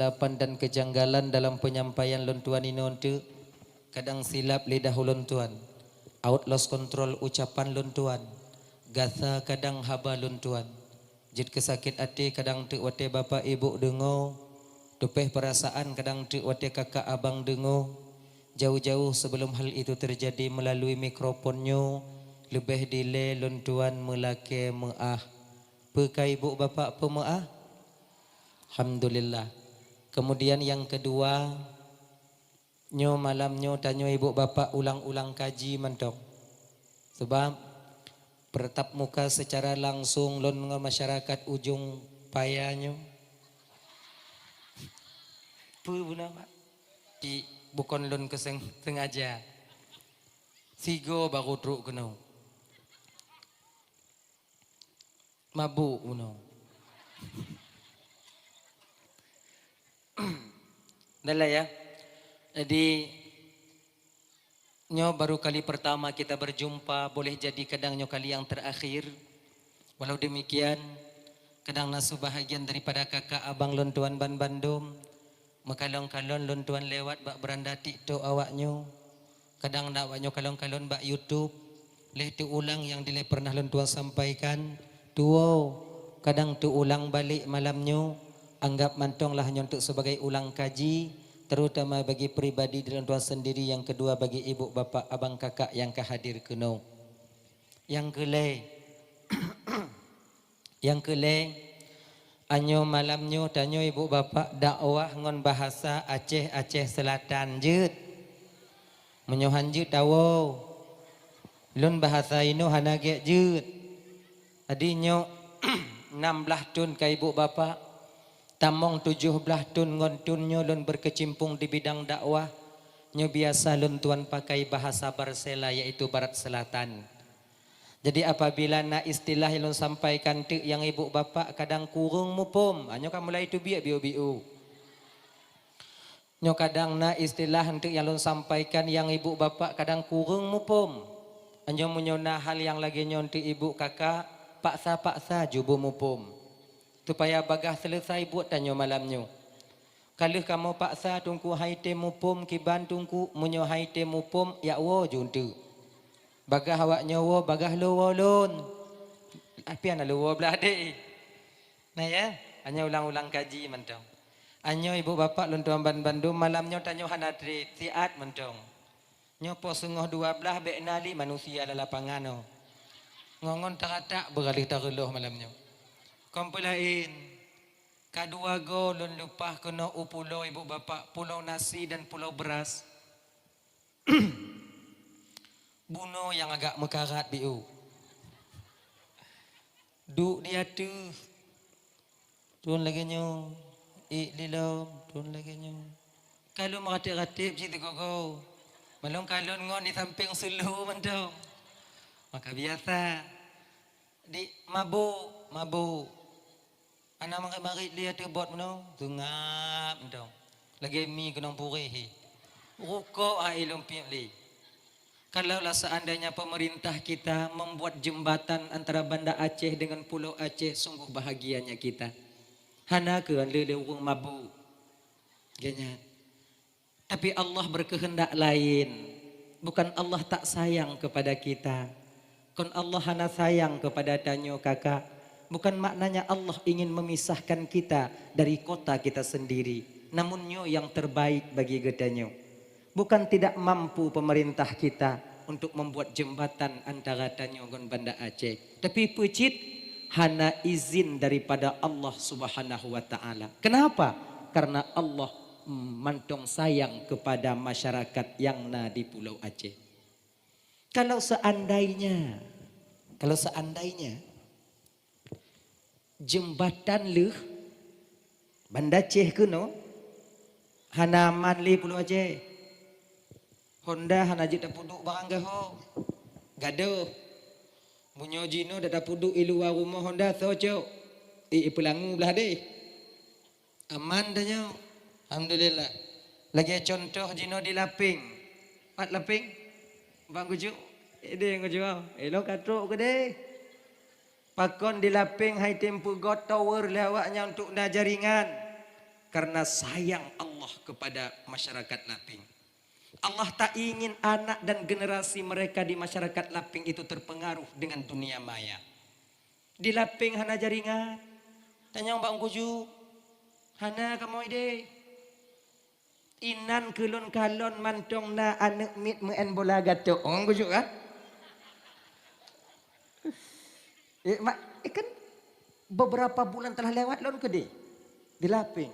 kesilapan dan kejanggalan dalam penyampaian lon tuan ini untuk kadang silap lidah lon tuan, out lost control ucapan lon tuan, gasa kadang haba lon tuan, jid kesakit hati kadang tu wate bapa ibu dengo, tupeh perasaan kadang tu wate kakak abang dengo. Jauh-jauh sebelum hal itu terjadi melalui mikrofonnya lebih dile lon tuan melake meah. Pekai ibu bapa pemeah. Alhamdulillah. Kemudian yang kedua, nyo malamnyo tanyo ibu bapa ulang-ulang kaji mentok. Sebab bertatap muka secara langsung lon masyarakat ujung payanyo. Puna Pak. Bukan lon sengaja. Sigo baru truk kena. Mabuk uno. Dahlah ya. Jadi nyo baru kali pertama kita berjumpa, boleh jadi kadang nyo kali yang terakhir. Walau demikian, kadang nasu bahagian daripada kakak abang lon tuan ban Bandung. Makalong-kalon lon tuan lewat bak beranda TikTok awaknyo. Kadang nak awaknyo kalong-kalon bak YouTube. Leh tu ulang yang dile pernah lon tuan sampaikan. Tuo, kadang tu ulang balik malamnyo. Anggap mantonglah hanya untuk sebagai ulang kaji, terutama bagi pribadi dalam tuan sendiri, yang kedua bagi ibu bapa abang kakak yang kehadir keno. Yang kele anyo malamnyo tanyo ibu bapa dakwah ngon bahasa Aceh Selatan jeut. Menyohan jeut tawo. Lun bahasa ino hanage jeut. Adinyo 16 tahun ka ibu bapa. Tamong 17 tahun ngontunnya lun berkecimpung di bidang dakwah. Nyo biasa lun tuan pakai bahasa Barsela, yaitu Barat Selatan. Jadi apabila nak istilah yang lun sampaikan tu yang ibu bapa kadang kurung mupum. Nyo kan mulai tu biu. Nyo kadang nak istilah untuk yang lun sampaikan yang ibu bapa kadang kurung mupum. Nyo menyona hal yang lagi nyo untuk ibu kakak paksa jubu mupum. Supaya bagah selesai buat tanyo malamnyo. Kalau kamu paksa tungku haite mupum kiban tungku munyo haite mupum ya wo juntu. Bagah awaknyo wo bagah lo wolon. Apian lo wo belah de. Nah ya, hanya ulang-ulang kaji mentong. Anyo ibu bapa lun tuan ban Bandung malamnyo tanyo hanadri siat mentong. Nyo po sengah 12 bek nali manusia dalam lapangan. Ngongon taratak beralih tareloh malamnyo. Kompulain kadua go lun lupa kena pulau ibu bapa, pulau nasi dan pulau beras. Buno yang agak mekarat biu. Duk dia tu. Turun lagi nyo. Lilom, turun lagi nyo. Kalau meratip-ratip cerita koko. Malong kalon ngon di samping sulu mentong. Maka biasa. Di mabuk. Anak marit dia tu buat mana? Tungap entong. Lagi mi kena purih. Rukuk ai lumpiak li. Kalaulah seandainya pemerintah kita membuat jembatan antara Banda Aceh dengan Pulau Aceh, sungguh bahagianya kita. Hana ke lele urung mabuk. Ganyan. Tapi Allah berkehendak lain. Bukan Allah tak sayang kepada kita. Kon Allah hana sayang kepada tanyo kakak. Bukan maknanya Allah ingin memisahkan kita dari kota kita sendiri. Namun nyo yang terbaik bagi gedanyo. Bukan tidak mampu pemerintah kita untuk membuat jembatan antara tanyo dengan Banda Aceh. Tapi pecit hana izin daripada Allah Subhanahu wa taala. Kenapa? Karena Allah mantong sayang kepada masyarakat yang na di Pulau Aceh. Kalau seandainya jembatan leh Banda Aceh kuno hana manli Pulau Aceh. Honda hana jita puduk barang gaho. Gaduh. Munyo jino dada puduk ilu rumah Honda soco. Pelangu belah deh. Aman dah. Alhamdulillah. Lagi contoh jino di Laping. Pat Laping. Bang gujuk. Dia ngujuk. Elok katruk ke deh. Pakon di Laping hai tempu got tower lewatnya untuk dah jaringan. karena sayang Allah kepada masyarakat Laping. Allah tak ingin anak dan generasi mereka di masyarakat Laping itu terpengaruh dengan dunia maya. Di Laping hana jaringan. Tanya Mbak Ungkuju. Hana kamu ide. Inan kelon kalon mantong na anak mit meen bola gato. Ungkuju kan? Kan beberapa bulan telah lewat lon ke di Laping.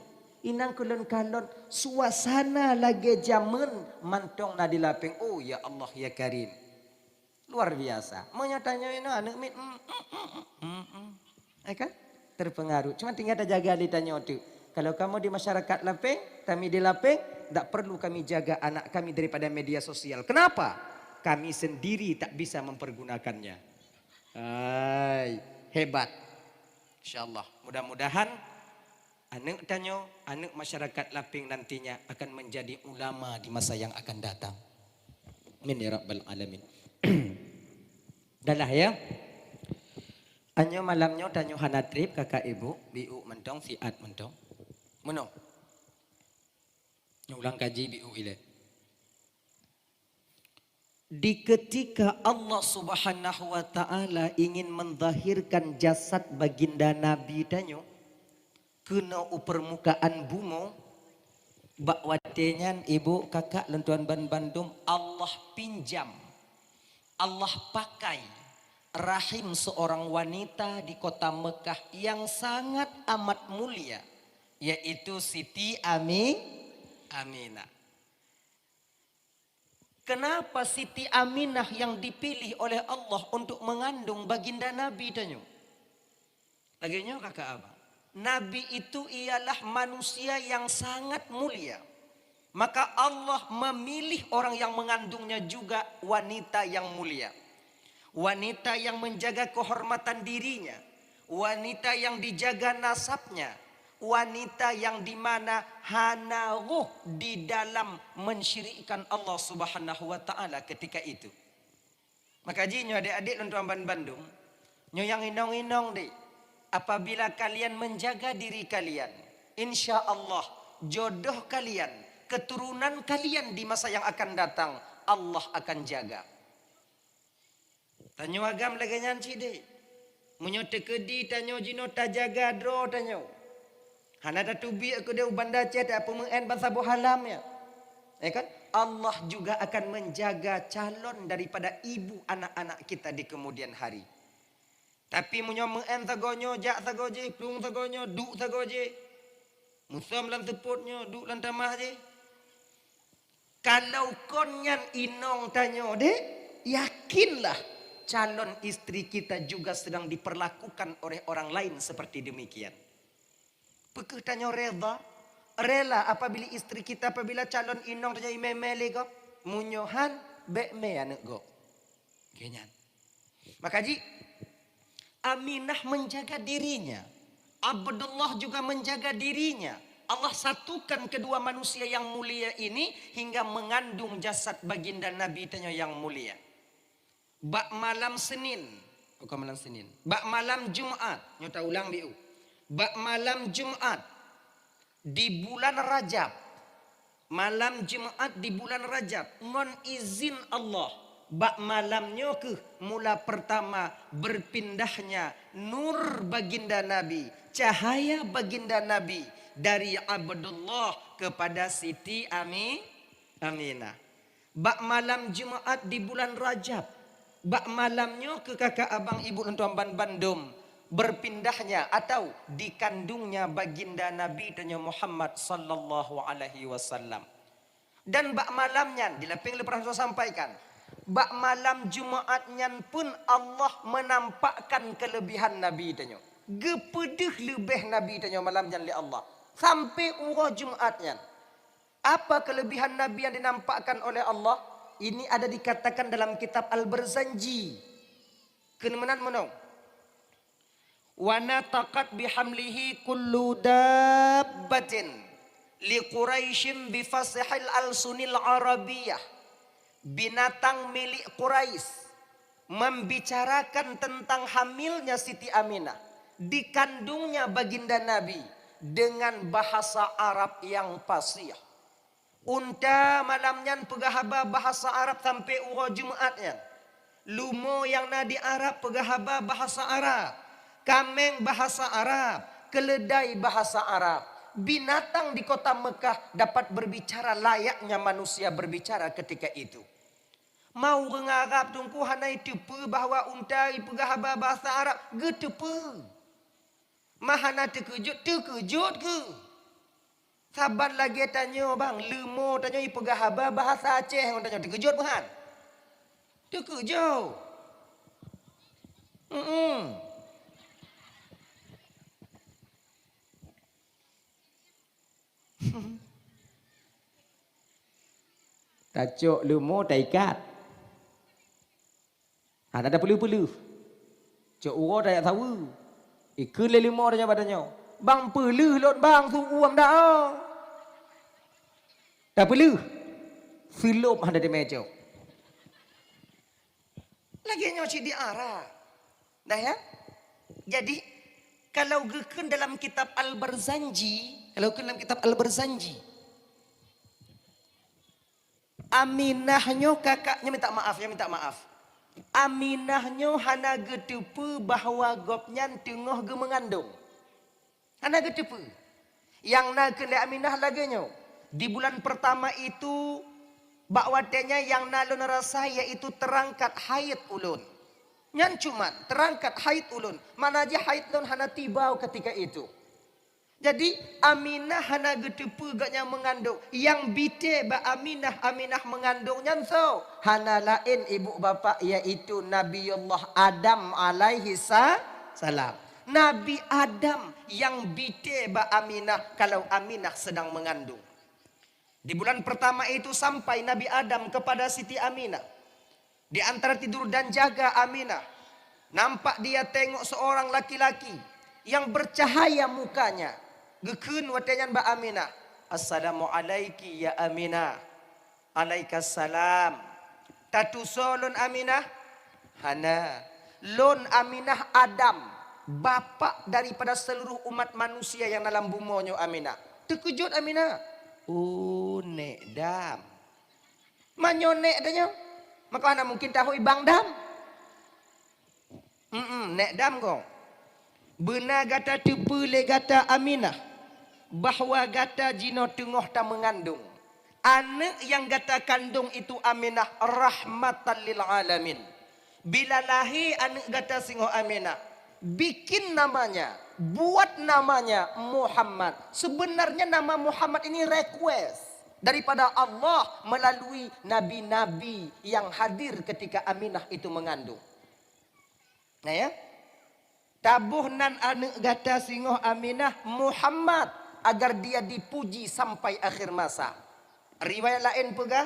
Inang kulon kalon suasana lagi jaman mantong na di Laping. Oh ya Allah ya Karim. Luar biasa. Menyatanya ini anak mit kan terpengaruh. Cuma tinggal ada jaga ditanya itu. Kalau kamu di masyarakat Laping, kami di Laping, tak perlu kami jaga anak kami daripada media sosial. Kenapa? Kami sendiri tak bisa mempergunakannya. Hai, hebat. Insyaallah. Mudah-mudahan anak tanyo, anak masyarakat Laping nantinya akan menjadi ulama di masa yang akan datang. Amin ya rabbal alamin. Dalah ya. Anyo malamnya tanyo hanatrip kakak ibu, biu mentong, fiat mentong. Menong. Ulang kaji biu ile. Di ketika Allah Subhanahu wa taala ingin menzahirkan jasad baginda Nabi tanyo kena permukaan bumi, bak watenyan ibu kakak lentuan ban Bandung, Allah pinjam, Allah pakai rahim seorang wanita di kota Mekah yang sangat amat mulia, yaitu Siti Aminah. Kenapa Siti Aminah yang dipilih oleh Allah untuk mengandung baginda Nabi tanyo? Laginya kakak abang. Nabi itu ialah manusia yang sangat mulia. Maka Allah memilih orang yang mengandungnya juga wanita yang mulia. Wanita yang menjaga kehormatan dirinya. Wanita yang dijaga nasabnya. Wanita yang dimana hanaruh di dalam mensyirikkan Allah Subhanahu wa taala ketika itu. Maka jinyo adik-adik lentuan Bandung, nyo yang inong-inong deh. Apabila kalian menjaga diri kalian, insya Allah jodoh kalian, keturunan kalian di masa yang akan datang Allah akan jaga. Tanyo agam lagi nyanci deh. Munyo tekedi tanyo jino tajaga dro tanyo. Hana tatubi aku dia banda cet apa mengen bangsa bohalam ya. Kan? Allah juga akan menjaga calon daripada ibu anak-anak kita di kemudian hari. Tapi munyo mengen tagonyo, jak tagoje, plung tagonyo, duk tagoje. Musam lan teputnyo, duk lan tamah je. Kalau konyan inong tanyo deh, yakinlah calon istri kita juga sedang diperlakukan oleh orang lain seperti demikian. Pekeh tanyo rela apabila istri kita apabila calon inong tanyo imemele go, munyohan bekme anak go. Kenyan. Maka ji Aminah menjaga dirinya. Abdullah juga menjaga dirinya. Allah satukan kedua manusia yang mulia ini hingga mengandung jasad baginda Nabi tanyo yang mulia. Bak malam Senin, bukan malam Senin. Bak malam Jumat, nyota ulang biu. Bak malam Jumat di bulan Rajab. Malam Jumat di bulan Rajab, ngon izin Allah. Bak malamnya ke mula pertama berpindahnya nur baginda Nabi, cahaya baginda Nabi dari Abdullah kepada Siti Aminah. Bak malam Jumat di bulan Rajab, bak malamnya ke kakak abang ibu lentuan Bandung berpindahnya atau dikandungnya baginda Nabi tanya Muhammad sallallahu alaihi wasallam. Dan bak malamnya dilaping lepas saya sampaikan. Bak malam Jumatnya pun Allah menampakkan kelebihan Nabi tanya. Gepedeh lebih Nabi tanya malamnya li Allah. Sampai urah Jumatnya. Apa kelebihan Nabi yang dinampakkan oleh Allah? Ini ada dikatakan dalam kitab Al-Barzanji. Kenemenan menong. Wa nataqat bihamlihi kullu dabbatin li Quraisyin bi fasihil al-sunil arabiyah. Binatang milik Quraisy membicarakan tentang hamilnya Siti Aminah, dikandungnya baginda Nabi, dengan bahasa Arab yang fasih. Unta malamnya pegahaba bahasa Arab sampai ura Jumaatnya. Lumo yang nadi Arab pegahaba bahasa Arab. Kameng bahasa Arab. Keledai bahasa Arab. Binatang di kota Mekah dapat berbicara layaknya manusia berbicara ketika itu. Mau ngarap tungku hanai tepe bahawa unta pegahaba bahasa Arab. Getepe. Mahana terkejut ke? Saban lagi tanya bang, lemo tanya pegahaba bahasa Aceh. Orang tanya terkejut bukan? Terkejut. Tacuk lemo tak ikat. Ada perlu-perlu. Cuk uro tak tahu. Ikun le lemo tanya badannya. Bang perlu lot bang tu uang dah. Tak perlu. Filop ada di meja. Lagi nyoci di arah. Dah ya? Jadi kalau gekun dalam kitab Al-Barzanji, Aminahnya kakaknya minta maaf. Aminahnya hana getepe bahawa gopnya tengah ge mengandung. Hana getepe. Yang nak kena Aminah laganya. Di bulan pertama itu bakwatenya yang nalun rasa yaitu terangkat haid ulun. Nyan cuman terangkat haid ulun. Mana aja haid ulun hana tibau ketika itu. Jadi Aminah hana getepe gaknya mengandung. Yang bite ba Aminah mengandungnya so. Hana lain ibu bapa yaitu Nabiullah Adam alaihi salam. Nabi Adam yang bite ba Aminah kalau Aminah sedang mengandung. Di bulan pertama itu sampai Nabi Adam kepada Siti Aminah. Di antara tidur dan jaga Aminah. Nampak dia tengok seorang laki-laki yang bercahaya mukanya. Gekun watanyan ba Aminah. Assalamualaikum ya Aminah. Alaikassalam. Tatusolun Aminah. Hana. Lon Aminah Adam. Bapak daripada seluruh umat manusia yang dalam bumonyo Aminah. Terkejut Aminah. Oh nek dam. Manyo nek adanya. Maka mana mungkin tahu ibang dam. Nek dam kong. Benar gata tepe le gata Aminah. Bahawa gata jino tengah tak mengandung. Anak yang gata kandung itu Aminah rahmatan lil alamin. Bila lahir anak gata singo Aminah. Bikin namanya. Buat namanya Muhammad. Sebenarnya nama Muhammad ini request. Daripada Allah melalui nabi-nabi yang hadir ketika Aminah itu mengandung. Nah ya. Tabuh nan anak gata singo Aminah Muhammad. Agar dia dipuji sampai akhir masa. Riwayat lain pega.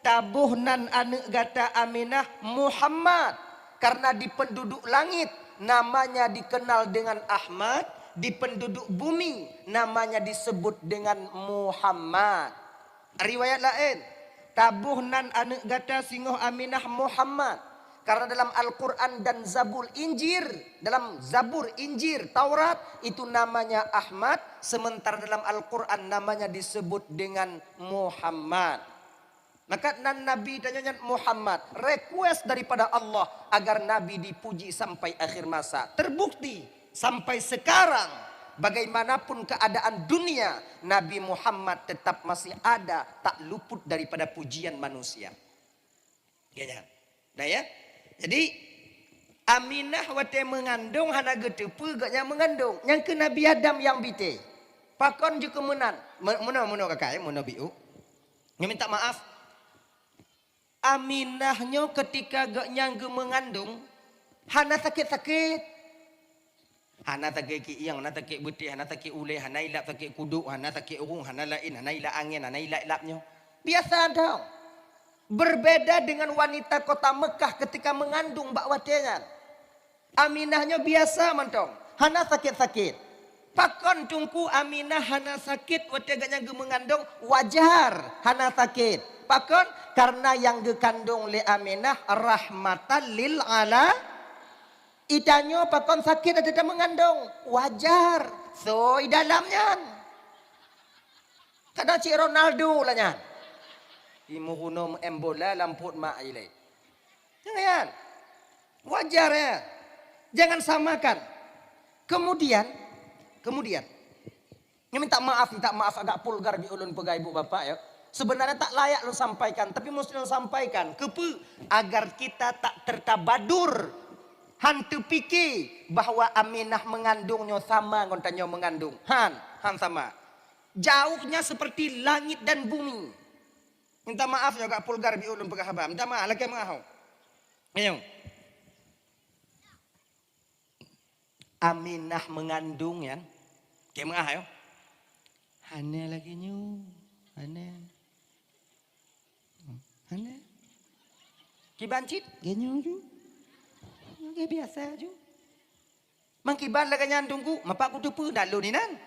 Tabuh nan anak gata Aminah Muhammad. Karena di penduduk langit namanya dikenal dengan Ahmad. Di penduduk bumi namanya disebut dengan Muhammad. Riwayat lain. Tabuh nan anak gata singo Aminah Muhammad. Karena dalam Al-Quran dan Zabur Injil, dalam Zabur Injil Taurat itu namanya Ahmad, sementara dalam Al-Quran namanya disebut dengan Muhammad. Maka Nabi tanya Muhammad, request daripada Allah agar Nabi dipuji sampai akhir masa. Terbukti sampai sekarang bagaimanapun keadaan dunia, Nabi Muhammad tetap masih ada, tak luput daripada pujian manusia. Ya, nah ya. Jadi Aminah wate mengandung hana getepe gaknya mengandung. Yang ke Nabi Adam yang bite. Pakon juga menan. Muno kakak ya, muno biu. Yang minta maaf. Aminahnya ketika gaknya mengandung hana sakit-sakit. Hana sakit kiang, hana sakit betih, hana sakit uleh, hana ilap sakit kuduk, hana sakit urung, hana lain, hana ilap angin, hana ilap-ilapnya. Biasa dong. Berbeda dengan wanita kota Mekah ketika mengandung bakwatenya. Aminahnya biasa mantong. Hana sakit-sakit. Pakon tungku Aminah hana sakit. Wateganya mengandung wajar. Hana sakit. Pakon karena yang gekandung le Aminah rahmatan lil ala. Itanyo pakon sakit ada mengandung. Wajar. So dalamnya. Kada Cik Ronaldo lah nyan. Imu hunom embola lamput mak ile. Jangan. Wajar ya. Jangan samakan. Kemudian yang minta maaf agak pulgar bi ulun pegai ibu bapak ya. Sebenarnya tak layak lu sampaikan, tapi mesti lu sampaikan. Kepe agar kita tak tertabadur. Hantu fikir bahwa Aminah mengandungnya sama ngontannya mengandung. Han sama. Jauhnya seperti langit dan bumi. Minta maaf ya agak pulgar bi ulun pegai haba. Minta maaf lagi maaf. Ayo. Aminah mengandung ya. Kayak maaf ya. Hane lagi nyu. Hane. Kibancit, genyo ju. Kayak biasa ju. Mangkiban lah nyandungku, mapak ku tupu dalu ni nan.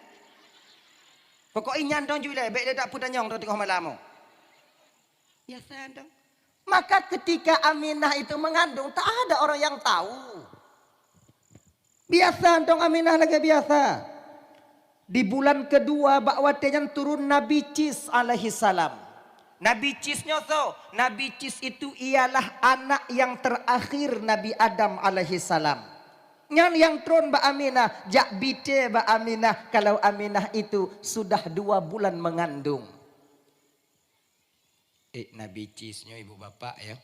Pokok nyandong ju lah, baik dia tak putanyong tu tengok malam. Biasa dong. Maka ketika Aminah itu mengandung, tak ada orang yang tahu. Biasa dong Aminah lagi biasa. Di bulan kedua bakwatenya turun Nabi Cis alaihi salam. Nabi Cisnya so, Nabi Cis itu ialah anak yang terakhir Nabi Adam alaihi salam. Yang turun Mbak Aminah, jak bite Mbak Aminah kalau Aminah itu sudah 2 bulan mengandung. Nabi Cisnya ibu bapak ya,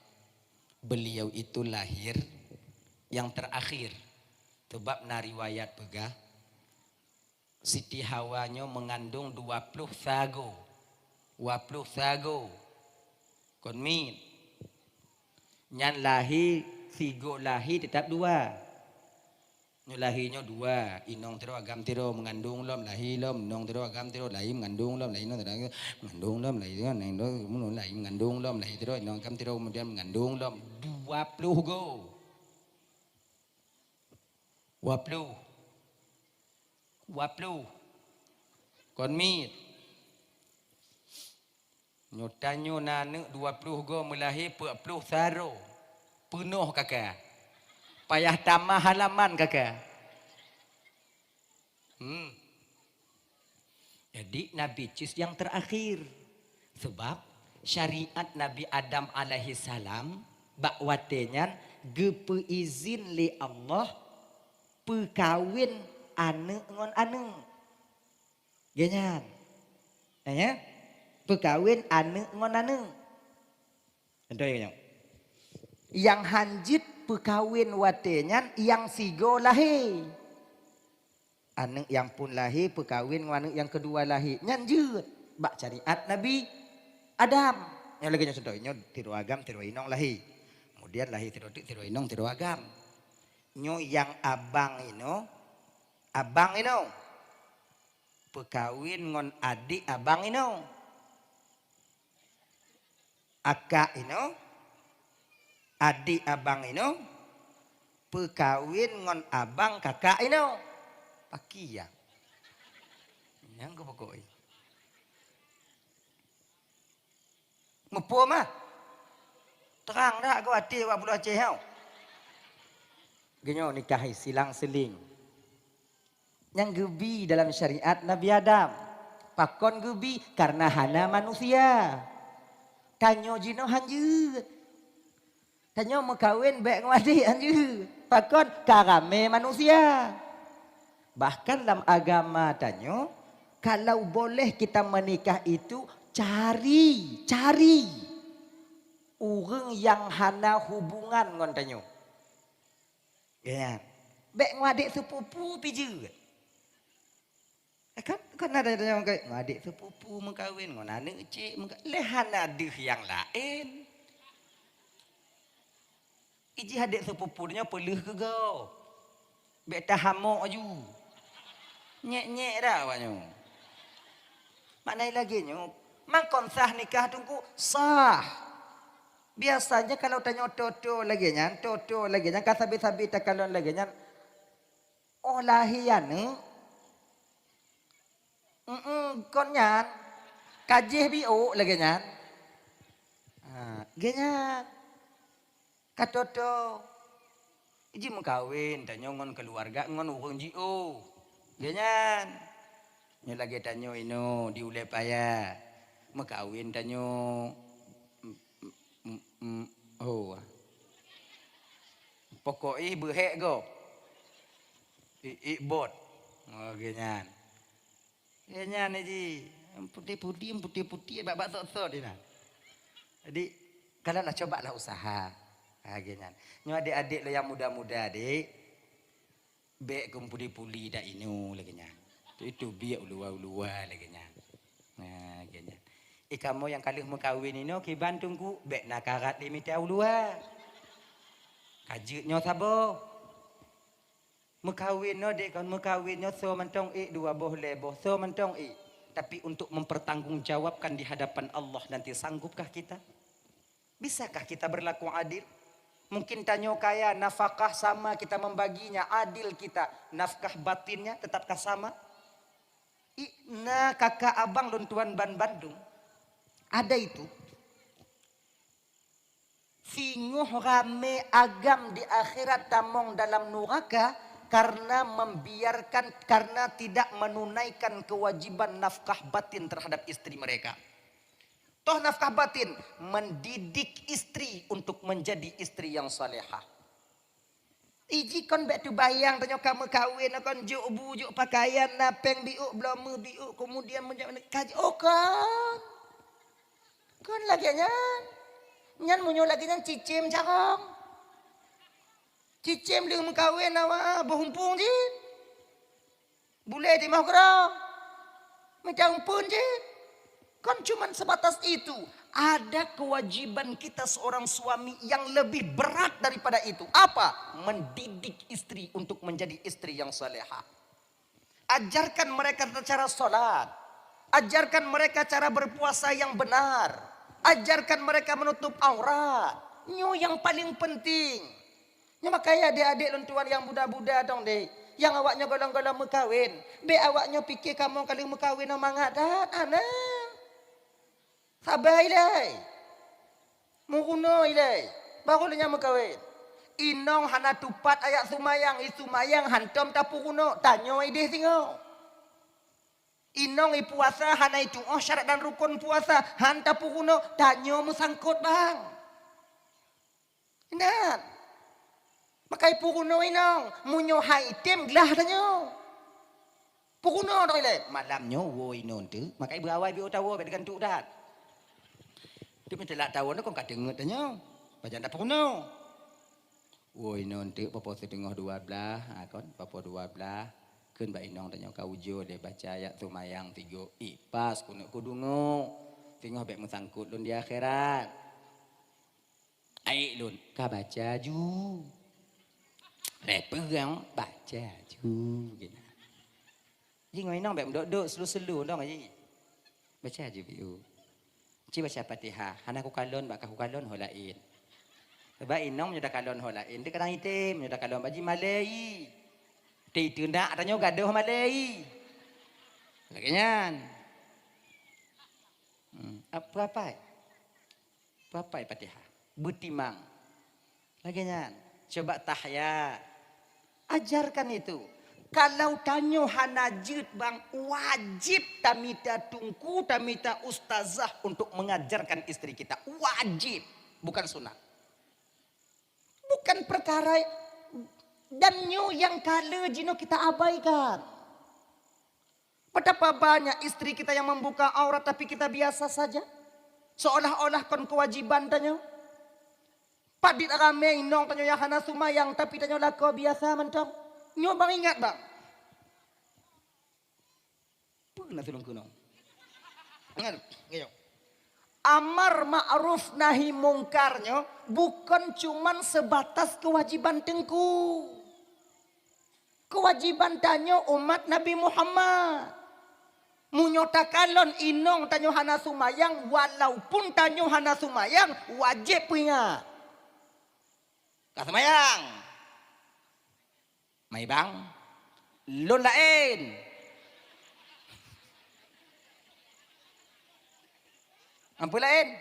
beliau itu lahir yang terakhir. Sebab nariwayat pegah, Siti Hawanya mengandung 20 sago. 20 sago. Konmin. Nyan lahir, sigo lahir tetap 2. Nyo lahirnya 2. Inong tiro agam tiro mengandung lom lahir lom. Inong tiro agam tiro lahir mengandung lom lahir mengandung lom lahir mengandung lom lahir tiro inong agam tiro kemudian mengandung lom 20 go. 20. Konmin. Nyotanyo nane 20 go melahir 40 saro. Penuh kakak. Payah tambah halaman kakak. Jadi Nabi Cis yang terakhir. Sebab syariat Nabi Adam alaihi salam bakwatenya gepe izin li Allah perkawin ane ngon ane. Ganyan. Ya? Perkawin ane ngon ane. Entah yang hanjit perkawin watenyan yang sigo lahir. Ane yang pun lahir perkawin ane yang kedua lahir. Nyanjut. Bak syariat Nabi Adam. Yang lagi contohnya tiru agam tiru inong lahir. Kemudian lahir tiru inong tiru agam. Nyo yang abang ino perkawin ngon adik abang ino. Akak ino adik abang ino perkawin ngon abang kakak ino. Pakia. Yang ke pokok. Mepo mah. Terang dah kau hati awak bulu Aceh kau. Genyo nikahi silang seling. Yang gebi dalam syariat Nabi Adam. Pakon gebi karena hana manusia. Kanyo jino hanjut. Kanyo mekawin baik ngwadi hanjut. Pakon karame manusia. Bahkan dalam agama tanyo, kalau boleh kita menikah itu cari orang yang hana hubungan ngon tanyo. Ya. Baik ngadik sepupu piju. Kan ada yang kayak ngadik sepupu mengkawin ngon anak cik lehan ada yang lain. Iji adik sepupunya pelih ke kau. Baik tahamok aju. Nyek dah awaknya. Maknanya lagi nyo, mangkon sah nikah tunggu sah. Biasanya kalau tanya toto lagi nyan, kasabi-sabi takalon lagi nyan. Oh lahian kon nyan, kajih bio lagi nyan. Ganyan. Katoto. Iji mengkawin, tanya ngon keluarga, ngon urang jio. Ganyan. Nyo lagi tanyo ino diulai paya. Makawin tanyo. Oh. Pokoknya berhek go. Bot. Oh ganyan. Ganyan aja. Putih-putih babak sok-sok dia. Jadi kalau lah coba lah usaha. Ganyan. Nyo adik-adik lo yang muda-muda adik. Bek kumpuli-puli dah inu lagi nya. Itu biak ulua-ulua lagi nya. Nah, ganyan. Kamu yang kali mau kawin ini ki bantungku bek nakarat limit ulua. Kajutnya sabo. Mekawin no dek kan mekawinnya so mentong dua boh leboh so mentong tapi untuk mempertanggungjawabkan di hadapan Allah nanti sanggupkah kita? Bisakah kita berlaku adil? Mungkin tanyo kaya nafkah sama kita membaginya adil kita nafkah batinnya tetapkah sama? Nah kakak abang dan tuan ban Bandung ada itu singuh rame agam di akhirat tamong dalam neraka karena membiarkan karena tidak menunaikan kewajiban nafkah batin terhadap istri mereka. Toh nafkah batin mendidik istri untuk menjadi istri yang salehah. Iji kon bek tu bayang tanya kamu kawin kon juk bujuk pakaian napeng biuk blomu biuk kemudian menjadi kaji kon lagi nyan munyo lagi nyan cicim carong. Cicim dia mengkawin awak berhumpung je. Boleh di mau kera. Macam pun je. Kan cuma sebatas itu. Ada kewajiban kita seorang suami yang lebih berat daripada itu. Apa? Mendidik istri untuk menjadi istri yang salehah. Ajarkan mereka cara sholat. Ajarkan mereka cara berpuasa yang benar. Ajarkan mereka menutup aurat. Itu yang paling penting. Nya makanya adik-adik lentuan yang budak-budak dong deh. Yang awaknya golong-golong mekawin. Be awaknya fikir kamu kali mekawin mangat dah anak. Sabar ilai. Muruno ilai. Baru nya mekawin. Inong hana tupat ayat sumayang, sumayang hantom tapuruno. Tanyo ide singo. Inong puasa hana itu syarat dan rukun puasa han tapuruno. Tanyo musangkut bang. Ingat. Makai puruno inong, munyo haitem gelah tanyo. Puruno doi le, malamnyo wo inon tu, makai berawai bi utawo be digantuk dat. Tu minta lak tawon kong kadenget tanyo. Bajan dak puruno. Wo inon tu popo setengah 12, kon popo 12. Keun ba inong tanyo ka ujo de baca ayat sumayang 3. Pas kuno kudungo. Tengah be musangkut lun di akhirat. Ai lun, ka baca ju. Pegang baca juga. Ji ngoi nong bek dok selu-selu dong aji. Baca aja biu. Ci baca Fatihah. Hanaku kalon bak aku kalon holain. Ba inong nyoda kalon holain. Dia kadang item nyoda kalon baji malai. Ti tunda tanyo gaduh malai. Lagian. Apa? Apa Fatihah? Butimang. Lagian. Coba tahya. Ajarkan itu. Kalau tanyo hanajut bang wajib tamita tungku tamita ustazah untuk mengajarkan istri kita. Wajib. Bukan sunat. Bukan perkara dan nyu yang kala jino kita abaikan. Betapa banyak istri kita yang membuka aurat tapi kita biasa saja. Seolah-olah kon kewajiban tanyo. Padit rame inong tanyo yang hana sumayang tapi tanyo lako biasa mentong. Nyo bang ingat bang. Pernah tulung kunong. Ingat, ngayo. Amar ma'ruf nahi mungkarnya bukan cuman sebatas kewajiban tengku. Kewajiban tanyo umat Nabi Muhammad. Munyota kalon inong tanyo hana sumayang walaupun tanyo hana sumayang wajib punya. Kasemayang. May bang. Lun lain. Ampun lain.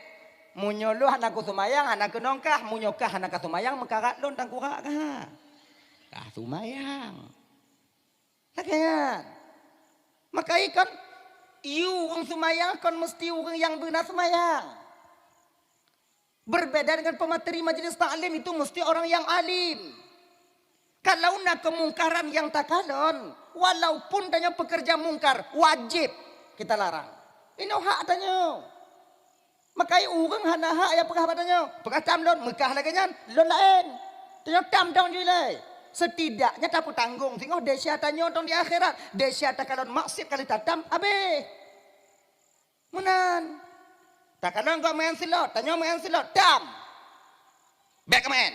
Munyolo anak ko sumayang, anak ko nongkah, munyokah anak ka sumayang, makarat lun tang kurak ka. Ka sumayang. Takkan. Maka kan you orang semayang kan mesti orang yang benar semayang. Berbeda dengan pemateri majelis taklim itu mesti orang yang alim. Kalau nak kemungkaran yang tak kalon, walaupun tanya pekerja mungkar, wajib kita larang. Ini hak tanya. Makai orang hana hak yang pegah tanya. Pegah tam lon, Mekah lagi nyan, lon lain. Tanya tam dong jilai. Setidaknya tak tanggung. Tengok desya tanya tong di akhirat. Desya tak kalon maksud kali tatam, habis. Menan. Tak kalon kau main silot, tanya main silot, tam. Back main.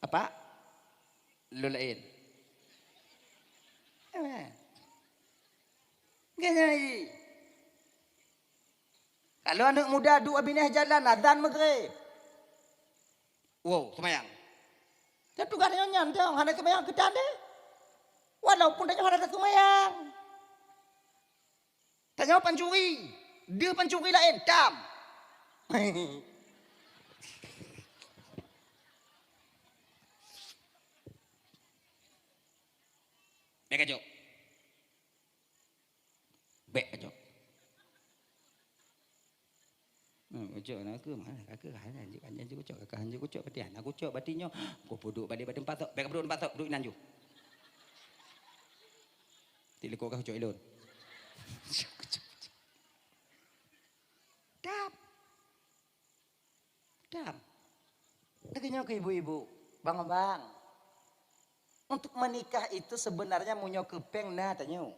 Apa? Lo lain. Gini. Kalau anak muda dua binah jalan, azan maghrib. Wow, semayang. Dia tugas dia nyan, dia hana semayang kita deh. Walaupun dia hana semayang. Tanya pencuri. Dia pencuri lain, tam. Baik aja. Baik aja. Ucok nak ke mana? Kakak hanjik hanjik ucok, kakak hanjik ucok batian. Aku ucok batinyo. Ko puduk balik batin patok. Baik puduk patok, duduk nanju. Tili ko ka ucok ilon. Dap. Dap. Katanya ke ibu-ibu, bang-bang. Untuk menikah itu sebenarnya munyo kepeng na tanyo.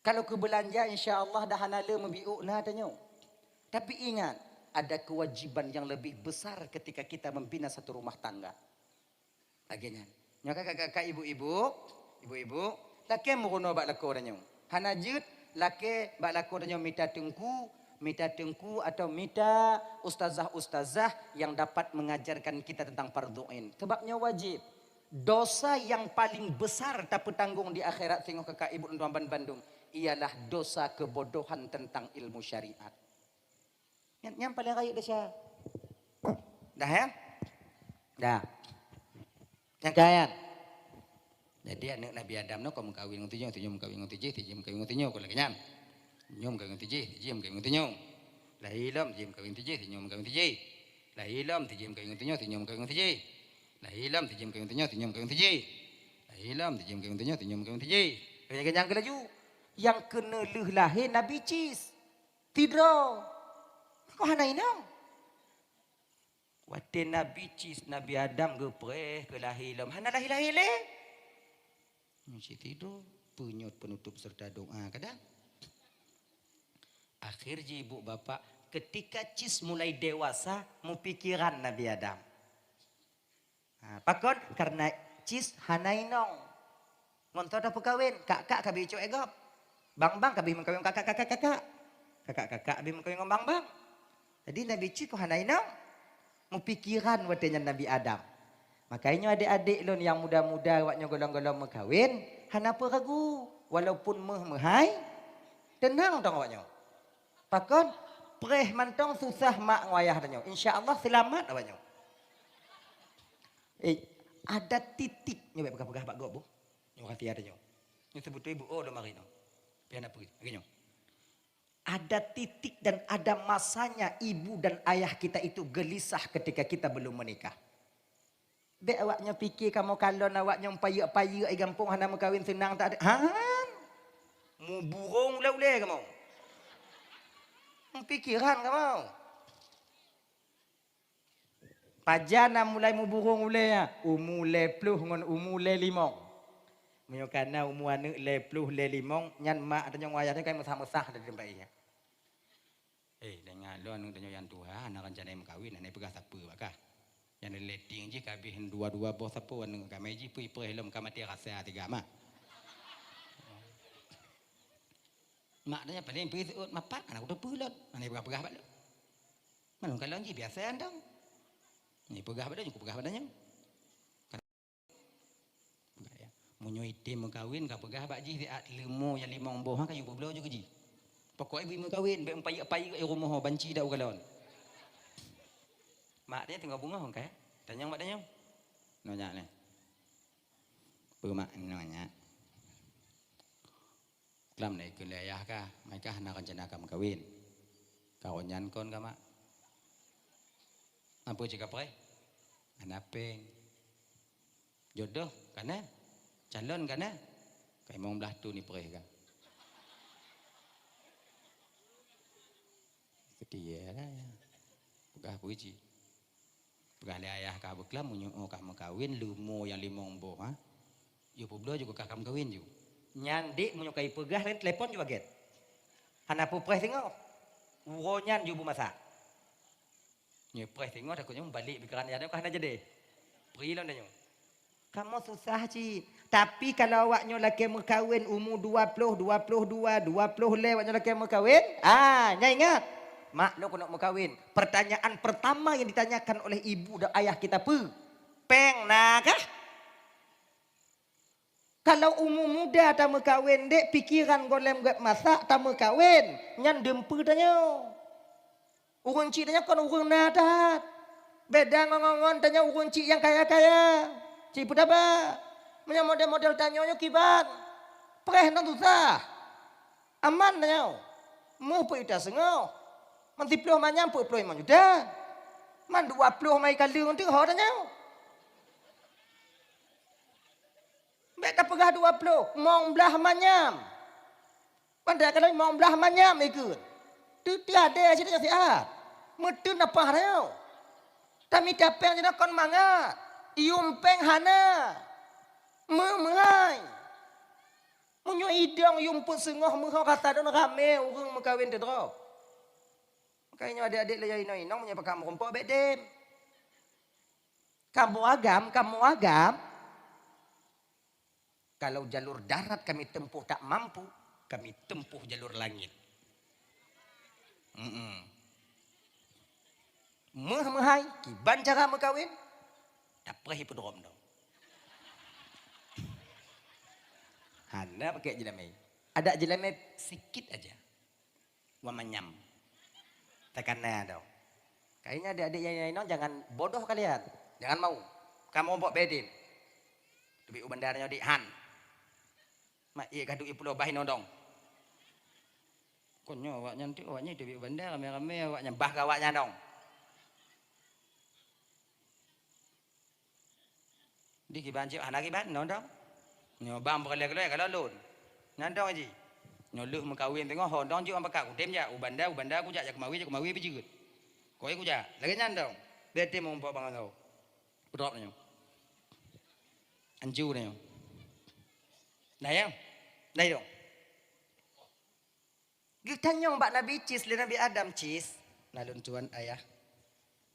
Kalau ke belanja insya Allah dah hanala membiuk na tanyo. Tapi ingat, ada kewajiban yang lebih besar ketika kita membina satu rumah tangga. Akhirnya, kakak-kakak ibu-ibu, laki murono bak lako tanyo. Hanajut laki bak lako tanyo minta tengku atau minta ustazah-ustazah yang dapat mengajarkan kita tentang fardhu'ain. Sebabnya wajib. Dosa yang paling besar tak tanggung di akhirat tengok kakak ibu dan tuan Bandung ialah dosa kebodohan tentang ilmu syariat. Yang paling raya dah Syah. Dah ya? Dah. Yang kaya. Jadi anak Nabi Adam no kau mengkawin dengan tujuh mengkawin dengan tujuh mengkawin dengan tujuh kau lagi nyam. Nyom kawin tujuh mengkawin dengan tujuh. Lahilam tujuh mengkawin tujuh mengkawin tujuh. Lahilam tujuh mengkawin tujuh mengkawin tujuh. Lahilam tujuh mengkawin tujuh mengkawin tujuh. Lahilam tujuh mengkawin tujuh mengkawin tujuh. Yang kelaju. Yang kena leh lahir Nabi Cis. Tidur. Kau hana inang. Wate Nabi Cis, Nabi Adam ke pereh ke lahilam. Hana lahir-lahir le. Mesti tidur. Penyut penutup serta doa kadang. Akhir je ibu bapa. Ketika Cis mulai dewasa. Mu pikiran Nabi Adam. Pakon karena Cis hana inang. Ngontol dah perkahwin. Kak-kak kabi icok egop. Bang-bang kabi mengkawin kakak-kakak. Kakak-kakak kabi mengkawin dengan bang-bang. Jadi Nabi Cis kau hana inang. Mempikiran wadahnya Nabi Adam. Makanya adik-adik lon yang muda-muda waknya golong-golong mengkawin. Hana apa ragu. Walaupun meh-mehai. Tenang dong waknya. Pakon. Pereh mantong susah mak ngwayah tanya. InsyaAllah selamat awaknya. Ada titik. Nyoba pegah-pegah Pak Gop bu. Nyoba hati adanya. Ini sebut ibu. Oh dah mari no. Biar nak pergi. Akhirnya. Ada titik dan ada masanya ibu dan ayah kita itu gelisah ketika kita belum menikah. Dek awaknya fikir kamu kalau awaknya payuk-payuk ai gampung hana mengkawin senang tak ada. Han. Mu burung ule kamu. Pikiran kamu. Pajana mulai mu burung ule ya. Umule pluh ngon umule limong. Menyo kana umu anak le pluh le limong nyan mak tanya wayah kai mesah-mesah dari tempat iya. Dengan lo anu tanya yang Tuhan anak rencana mengkawin anak pegah siapa bakah. Yang letting je kabeh dua-dua bos siapa anu kami je pi helom kamati rasa tiga mak. Mak tanya paling pergi mapak anak udah pulot. Anak pegah-pegah bak. Malum kalau je biasa andang. Ni pegah bak cukup pegah badanya. Munyo ite mengkawin ka pegah bak ji lemo yang limong boh kan you belau juga ji. Pokok ibu mengkawin be empai rumah banci dak galon. Mak dia tengok bunga hong kai. Tanya mak tanya. Nanya ni. Bermaknanya kelam này cứ lệ ya ka, mereka hendak rencana kamu kawin. Kawanyan kon kama. Apa jika pre? Anapeng. Jodoh kana? Calon kana? Kayak mau belah tu ni pre kan. Setia lah ya. Pegah puji. Pegah le ayah ka beklam munyo kamu kawin lumo yang limong bo ha. Yo poblo juga kakam kawin ju. Nyandik menyukai pegah dan telepon juga get. Hana pupres tengok. Uronyan jubu masak. Nyo pres tengok aku nyong balik pikiran ya kah aja deh. Pri lah nyo. Kamu susah cik. Tapi kalau awaknya laki berkahwin umur 20, 22, 20 lewatnya laki berkahwin. Nyai ingat. Mak lo nak berkahwin. Pertanyaan pertama yang ditanyakan oleh ibu dan ayah kita peng nak kah? Kalau umur muda tak berkahwin dek pikiran golem buat masak tak berkahwin. Nyan dempu tanya. Urang cik tanya kan urang nadat. Beda ngongon tanya urang cik yang kaya-kaya. Cik pun apa? Punya model-model tanyanya kibat. Pereh nak susah. Aman tanya. Mu pun ita sengau. Man 10 manyam pun 10 man juta. Man 20 mai kali untuk ho tanya. Beta pegah 20, mong belah manyam. Pandai kalau mong belah manyam ikut. Tu tiada cerita sihat. Metun apa reo. Tapi capek jadi kon mangat. Ium peng hana. Mengai. Munyo idong ium pun sengoh mengoh kata don rame urang mengkawin te drop. Makanya adik-adik lagi inong punya pakam rumpok bedem. Kamu agam. Kalau jalur darat kami tempuh tak mampu, kami tempuh jalur langit. Mehai, kiban cara mengkawin, tak perih pedrom dong. Hana pakai jelamai. Ada jelamai sikit aja. Wamanyam. Tekannya dong. Kayaknya adik-adik yang jangan bodoh kalian. Jangan mau. Kamu ombok bedin. Lebih ubandarnya di han. Mak iya kadu ipulo bahin odong. Konyo awaknya nanti awaknya dewi bandar rame-rame awaknya bah awaknya dong. Di kiban cik anak kiban nondong. Nyo bang berkali-kali kalau lun. Nandong aja. Nyo luh mengkawin tengok hondong juga ambak aku tem ja ubanda aku jak kemawi bejigut. Koi aku jak lagi nandong. Bete mau bawa bang kau. Drop nyo. Anju nyo. Này không? Đây dong. Ditanya Mbak Nabi Cis, Nabi Adam Cis. Lalu tuan ayah.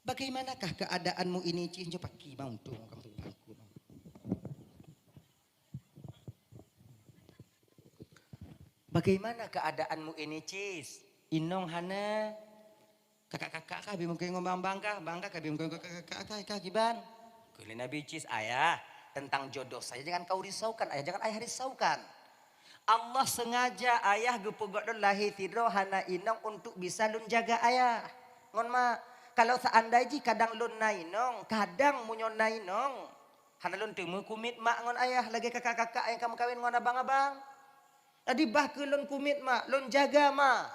Bagaimanakah keadaanmu ini Cis? Coba pagi mau tuh kamu tuh bangku. Bagaimana keadaanmu ini Cis? Inong hana. Kakak-kakak kah bimungkin ngomong bangka kah bimungkin kakak kah kiban. Kuli Nabi Cis ayah. Tentang jodoh saya jangan kau risaukan ayah, jangan ayah risaukan. Allah sengaja ayah gepugot lahir tidro hana inong untuk bisa lun jaga ayah. Ngon ma kalau seandainya kadang lun nainong, kadang munyon nainong. Hana lun temu kumit mak ngon ayah lagi kakak-kakak yang kamu kawin ngon abang-abang. Tadi bah ke lun kumit mak, lun jaga mak.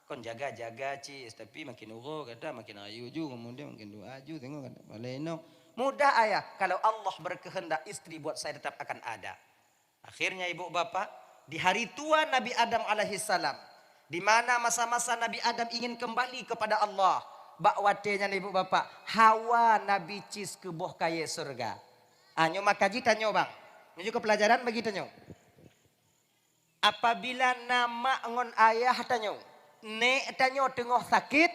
Kon jaga-jaga Cis, tapi makin uro kata makin ayu ju kemudian makin doa ju tengok kata balenong. Mudah ayah, kalau Allah berkehendak istri buat saya tetap akan ada. Akhirnya ibu bapak, di hari tua Nabi Adam alaihissalam, di mana masa-masa Nabi Adam ingin kembali kepada Allah, bakwatenya ibu bapak, Hawa Nabi Cis ke boh kaya surga. Anyo makaji tanyo bang, menuju ke pelajaran bagi tanyo. Apabila nama ngon ayah tanyo, nek tanyo tengah sakit,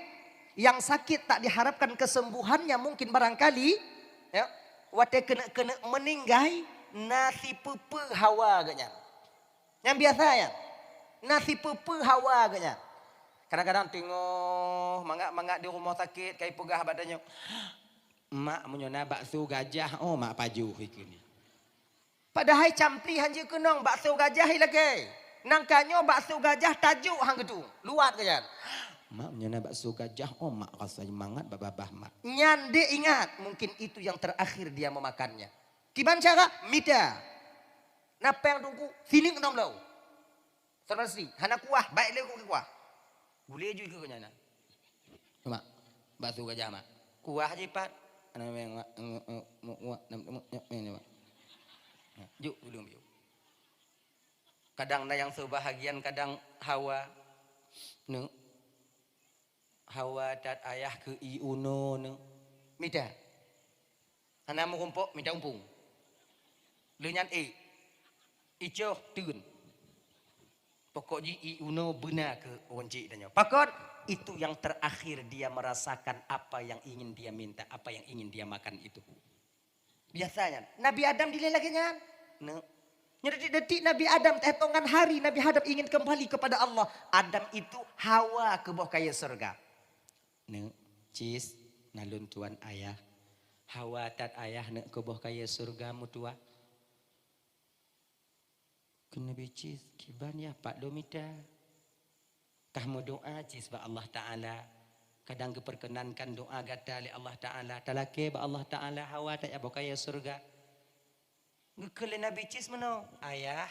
yang sakit tak diharapkan kesembuhannya mungkin barangkali. Ya, wate kena meninggai nasi pupu Hawa agaknya. Yang biasa ya, nasi pupu Hawa agaknya. Kadang-kadang tengok mangak di rumah sakit kai pegah badannya. Mak menyona bakso gajah, oh mak paju ikuni. Padahal campri hanje kenong bakso gajah lagi. Nangkanyo bakso gajah tajuk hang gitu, luat kan. Mak menyana bakso gajah, oh mak rasanya mangat babah mak. Nyande ingat, mungkin itu yang terakhir dia memakannya. Gimana cara? Mida. Napa yang tungku? Sini kena belau. Saudara sini, hana kuah, baik le ku kuah. Boleh juga ke nyana. Mak, batu gajah mak. Kuah je pat. Ana memang mak. Juk belum yuk. Kadang na yang sebahagian kadang Hawa nu Hawa tat ayah ke iuno nu mida. Ana mau kumpuk mida umpung. Lenyan ijo turun. Pokoknya iuno benar ke onji danyo. Pakot itu yang terakhir dia merasakan apa yang ingin dia minta, apa yang ingin dia makan itu. Biasanya Nabi Adam dilelaginya. No. Detik Nabi Adam hitungan hari Nabi Adam ingin kembali kepada Allah. Adam itu Hawa ke bawah kaya surga. No. Cis nalun tuan ayah. Hawa tat ayah ne ke bawah kaya surga mutua. Kena bicis kiban ya Pak Domita. Kamu doa cis ba Allah Ta'ala. Kadang keperkenankan doa gata oleh Allah Ta'ala. Talake ba Allah Ta'ala Hawa tak ya bokaya surga. Ngekele Nabi cis mana? Ayah.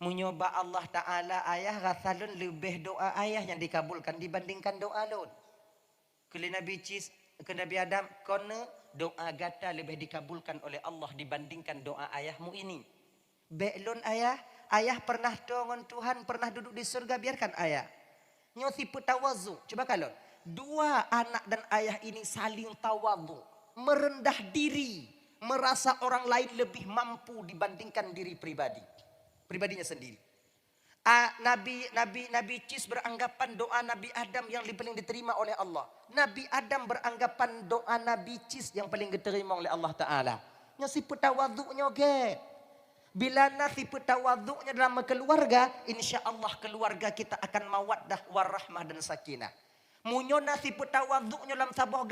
Menyoba Allah Ta'ala ayah rasalun lebih doa ayah yang dikabulkan dibandingkan doa lun. Kele Nabi cis ke Nabi Adam. Kona doa gata lebih dikabulkan oleh Allah dibandingkan doa ayahmu ini. Beklon ayah, ayah pernah dengan Tuhan, pernah duduk di surga, biarkan ayah. Nyosi putawazu, coba kalau dua anak dan ayah ini saling tawadhu, merendah diri, merasa orang lain lebih mampu dibandingkan diri pribadinya sendiri. Nabi Cis beranggapan doa Nabi Adam yang paling diterima oleh Allah. Nabi Adam beranggapan doa Nabi Cis yang paling diterima oleh Allah Ta'ala. Nyosi putawadhunya ge. Bila nasi tawaduknya dalam keluarga, insya Allah keluarga kita akan mawaddah warahmah dan sakinah. Munyo nasi tawaduknya dalam sebuah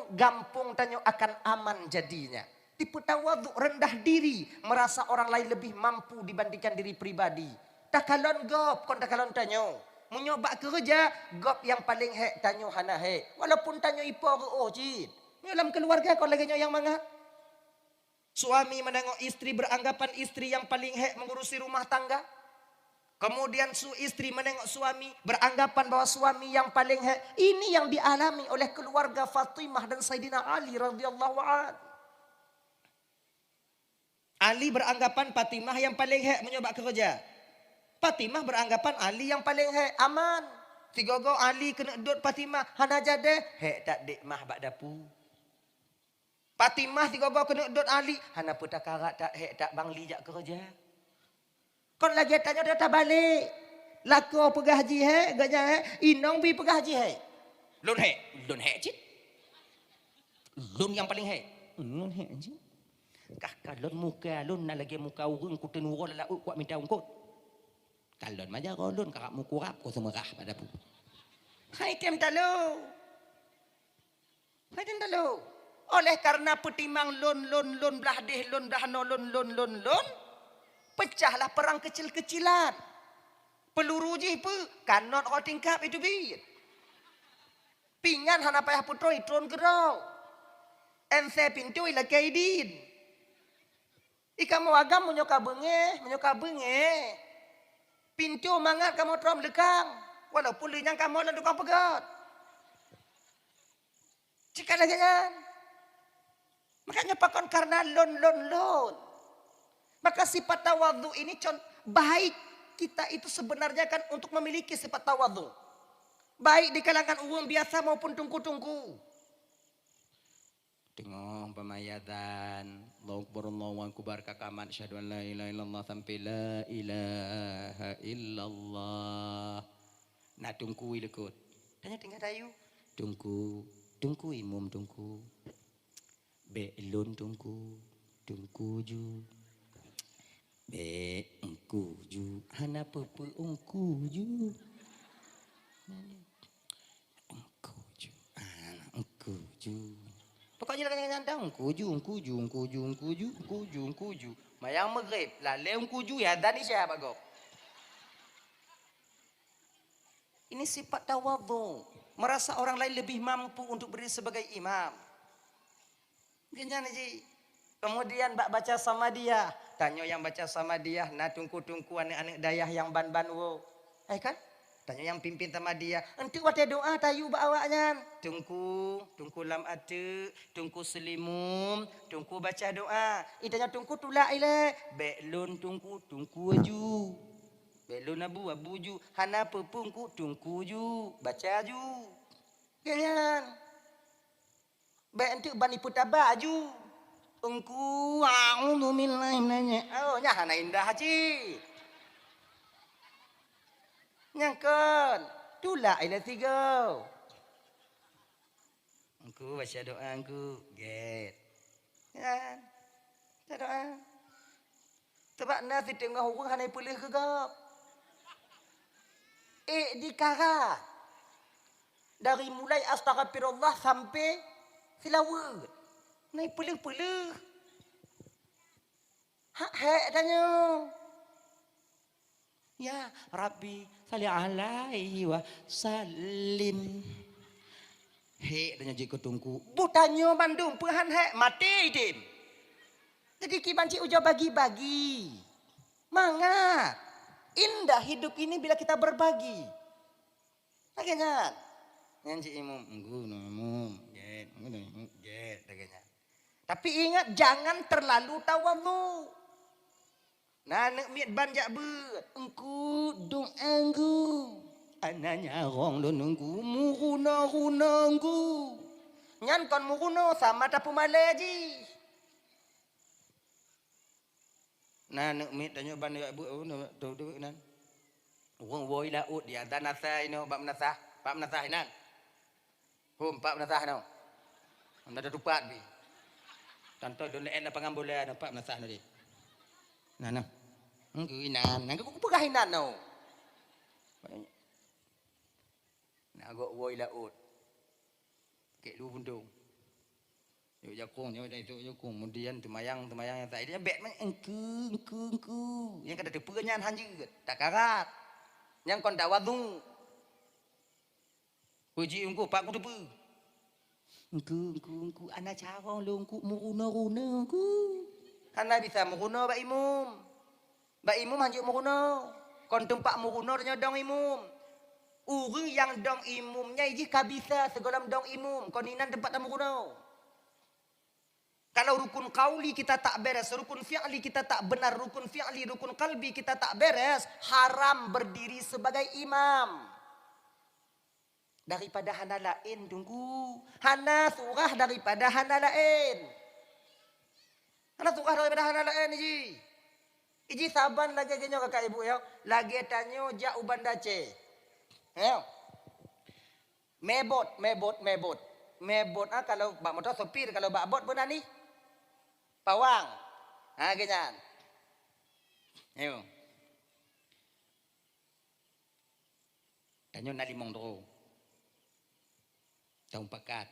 gampung tanyo akan aman jadinya. Tipe tawaduk rendah diri, merasa orang lain lebih mampu dibandingkan diri pribadi. Takalon gop, kon takalon tanyo. Munyo bak kerja, gop yang paling hek tanyo hana hek. Walaupun tanyo ipo jid. Dalam keluarga kon lagi yang mangat. Suami menengok istri beranggapan istri yang paling hek mengurusi rumah tangga. Kemudian istri menengok suami beranggapan bahwa suami yang paling hek. Ini yang dialami oleh keluarga Fatimah dan Sayyidina Ali radhiyallahu an. Ali beranggapan Fatimah yang paling hek menyoba kerja. Fatimah beranggapan Ali yang paling hek aman. Tigogo Ali kena dot Fatimah hana jade hek tak dek mah bak dapu. Fatimah tiga bawa kena dot Ali. Hana putar karat tak hek tak bangli jak kerja. Kon lagi tanya dia tak balik. Lako pegah haji hek, gajah hek, inong pi pegah haji hek. Lun hek cik. Lun yang paling hek. Lun hek cik. Kah lun muka lun na lagi muka urung ku tenuro la kuat minta ungkut. Kalon maja lun kakak mukurap ko semerah pada pu. Hai kem talo. Hai talo. Oleh karena petimang lon belah deh lon dah no lon pecahlah perang kecil-kecilan. Peluru je pe kanot kau tingkap itu bi. Pingan hana payah putro itron gerau. Ense pintu ila kaidin. Ika mau agam menyoka benge. Pintu mangat kamu trom lekang. Walaupun linyang kamu lan tukang pegat. Jika lagi kan. Makanya pakon karena lon. Maka sifat tawadhu ini baik kita itu sebenarnya kan untuk memiliki sifat tawadhu. Baik di kalangan umum biasa maupun tungku-tungku. Tengok pemayatan. Allahu akbar kakaman syahadu an la ilaha illallah sampai la ilaha illallah. Nah tungku ilekut. Tanya tinggal dayu. Tungku imum tungku. Belon tungku ju. Be engku ju. Hana pepe engku ju. Engku ju. Pokoknya jangan nyandang engku ju. Mayang maghrib lale engku ju ya dani siapa gop. Ini sifat tawadhu, merasa orang lain lebih mampu untuk berdiri sebagai imam. Ganyan ji. Kemudian baca sama dia. Tanya yang baca sama dia. Nah tungku-tungku anak-anak dayah yang ban-ban wo. Kan? Tanya yang pimpin sama dia. Entu wate doa tayu ba awaknya. Tungku lam ate, tungku selimum, tungku baca doa. Itanya tungku tulak ile. Belon tungku aju. Belon abu ju. Hana pepungku tungku ju. Baca ju. Ganyan. Be entu bani putaba aju. Engku a'udzu billahi minasy oh nya hana indah haji nyangkeun tulak ila tiga engku baca doa engku get ya baca doa sebab na si tengah urang hana pelih gegap dikara dari mulai astagfirullah sampai silawat naik pelih-pelih. Hak tanya. Ya Rabbi salli alaihi wa sallim. Hek tanya jika tungku. Butanyo Bandung pehan hek mati idim. Jadi kibanci ujo bagi-bagi. Mangga. Indah hidup ini bila kita berbagi. Agaknya. Nyanci imum. Imum. Get. Agaknya. Tapi ingat jangan terlalu tawadhu. Nah nek miet banjak bet. Engku doangku. Ananya rong don engku muruna engku. Nyan kon muruno sama tapu malaji. Nah nek miet tanya banjak bet. Tu nan. Wong woi laut dia dan nasa ino bab nasah. Bab nasah inan. Bab nasah no. Anda tupat bi. Tanto don en apa ngambola nampak nasah no di. Nah. Engku inan, nang ku pegah inan no. Nah gok woi laut. Kek lu bundung. Yo jakung yo itu jakung kemudian temayang yang tak dia bet engku. Yang kada tepenyan hanjeut, tak karat. Yang kon dak wadung. Puji engku pak ku tepe. Engku ana carong lu engku muruna engku. Ana bisa muruna ba imum. Ba imum hanjuk muruna. Kon tempat muruna nya dong imum. Urang yang dong imumnya iji kabisa segolam dong imum. Kon inan tempat muruna. Kalau rukun qauli kita tak beres, rukun fi'li kita tak benar, rukun fi'li, rukun qalbi kita tak beres, haram berdiri sebagai imam. Daripada hana lain tunggu. Hana surah daripada hana lain. Hana surah daripada hana lain iji. Iji saban lagi genyo kakak ibu ya. Lagi tanyo jak uban dace. Ya. Mebot. Mebot kalau bak motor sopir, kalau bak bot pun ni. Pawang. Ganyan. Ayo. Tanyo na limong dro. Tahun pakat.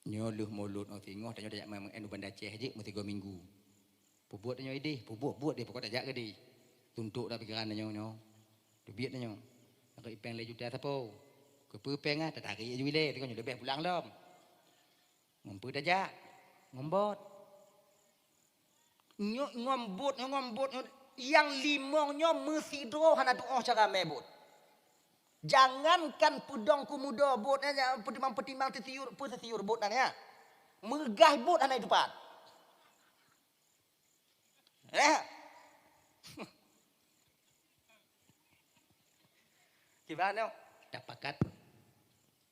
Nyoluh mulut no tengok tanyo dak memang enu banda Aceh je mu 3 minggu. Pubuat tanyo ide, pubuat dia pokok tak jak ke di. Tuntuk dah pikiran tanyo nyo. Dubiat tanyo. Nak ipeng le juta tapo. Ke pepeng tak tarik je wile tengok lebih pulang dom. Ngompu dah jak. Ngombot. Ngombot yang limongnya mesti doa hana doa cara mebot. Jangankan pudong kumudo bot aja petimbang tersiur bot nanya. Megah bot hana depan. Gimana? Dapakat.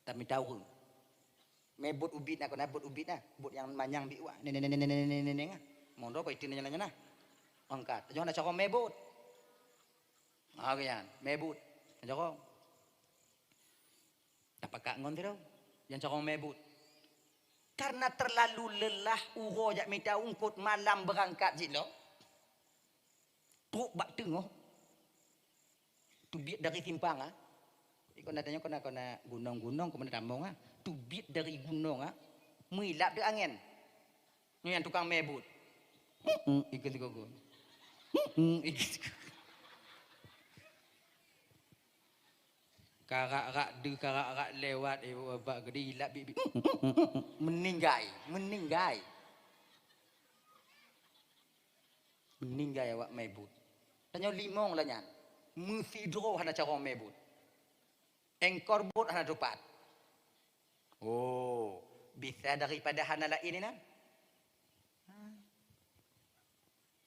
Tapi tahu. Mebot ubit nak, bot ubit nah, bot yang manyang biwa. Neneng. Mondo pa itin nyala na. Angkat. Jangan nak cakap mebot. Ganyan, mebot. Cakap. Dapat ngon tiro. Yang cakap mebot. Karena terlalu lelah uro jak minta ungkut malam berangkat jilo. Truk bak tengok. Tubit dari simpang ah. Ikon datanya kena gunung-gunung kemudian tambang ah. Tubit dari gunung ah. Milap de angin. Ni yang tukang mebut. Ikut gogo. Karak lewat bak gede ilap bibi. Meninggai. Meninggal awak mebut. Tanya limong lah nyan. Mufidro hana cara mebut. Engkor bot hana dapat. Oh, bisa daripada hana lah ini nan.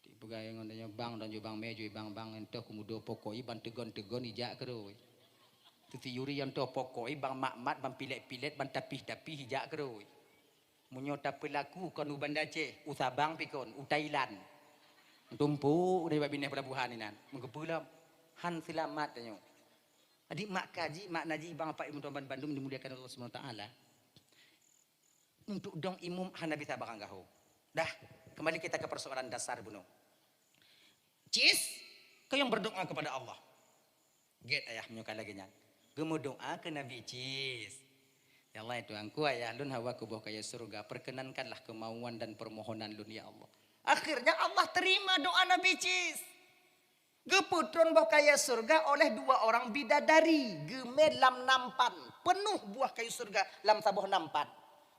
Di pegawai ngonanya bang dan bang mejo bang entah kemudian pokok bang tegon ijak keroi. Tuti yuri yang to pokok bang mak bang pilet bang tapi ijak keroi. Munyota pelaku kanu banda Aceh, usabang pikon, Thailand. Tumpu dari babineh pelabuhan ini nan. Mengkepulam han selamat tanyo. Adik mak kaji, mak naji bang apa Imam Tuan Bandung dimuliakan Allah Subhanahu taala. Untuk dong imum hana bisa bakang gaho. Dah, kembali kita ke persoalan dasar buno. Cis, kau yang berdoa kepada Allah. Get ayah menyukai lagi nyan. Gemu doa ke Nabi Cis. Ya Allah itu angku ayah lun hawa kubuh kaya surga. Perkenankanlah kemauan dan permohonan lun ya Allah. Akhirnya Allah terima doa Nabi Cis. Geputron buah kaya surga oleh dua orang bidadari. Geme lam nampan. Penuh buah kayu surga lam sabuh nampan.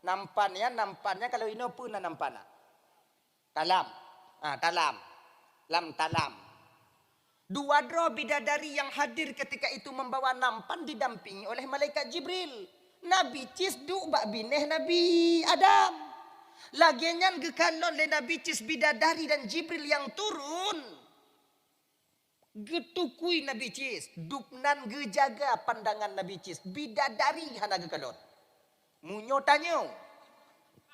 Nampannya kalau ino pun nampana. Talam. Talam. Lam talam. Dua dro bidadari yang hadir ketika itu membawa nampan didampingi oleh malaikat Jibril. Nabi Cis du bak bineh Nabi Adam. Lagian gekalon le Nabi Cis bidadari dan Jibril yang turun. Getukui Nabi Cis, dupnan gejaga pandangan Nabi Cis, bidadari hana gekalon. Munyo tanyo.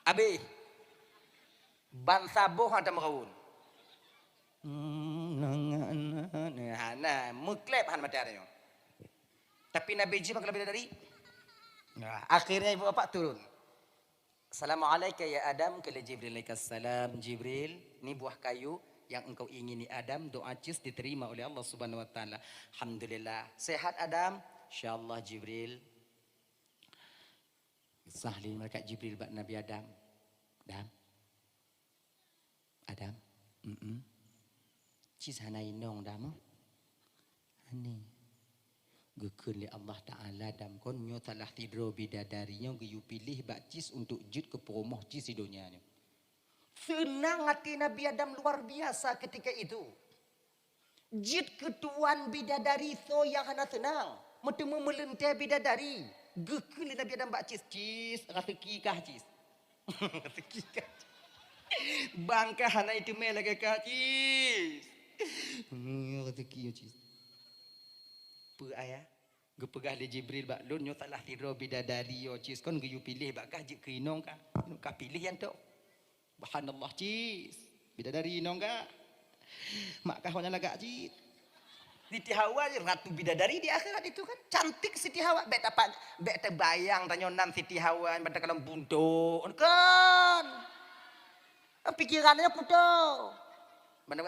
Abe. Bansaboh ada meraun. Hana muklep han madaryo. Tapi Nabi Cis kalau bidadari. Nah, akhirnya ibu bapak turun. Assalamualaikum ya Adam, kala Jibril alaikassalam. Jibril, ini buah kayu yang engkau ingini Adam, doa Cis diterima oleh Allah Subhanahu wa taala. Alhamdulillah. Sehat Adam? Insyaallah Jibril. Sahlin malaikat Jibril bak Nabi Adam. Adam. Cis hana inong dam. Ani. Gekun li Allah Ta'ala dam kon nyo talah tidro bidadarinya geyu pilih bak Cis untuk jut ke promoh Cis di dunia ni. Senang hati Nabi Adam luar biasa ketika itu. Jid ketuan bidadari so yang hana senang. Metemu melentai bidadari. Gekul li Nabi Adam bak Cis. Cis, rateki kah Cis? Rateki kah? Bangkah hana itu melaka kah Cis? Rateki ya Cis. Ayah gepegah le Jibril bak lun nyo talah tiro bidadari yo Cis kon geyu pilih bak gah jik keinong ka ka pilih yang tok subhanallah Cis bidadari inong ka mak kah wana lagak Cis Siti Hawa ratu bidadari di akhirat itu kan cantik Siti Hawa bet terbayang tanyo nan Siti Hawa pada kalam buntu kan pikirannya putus.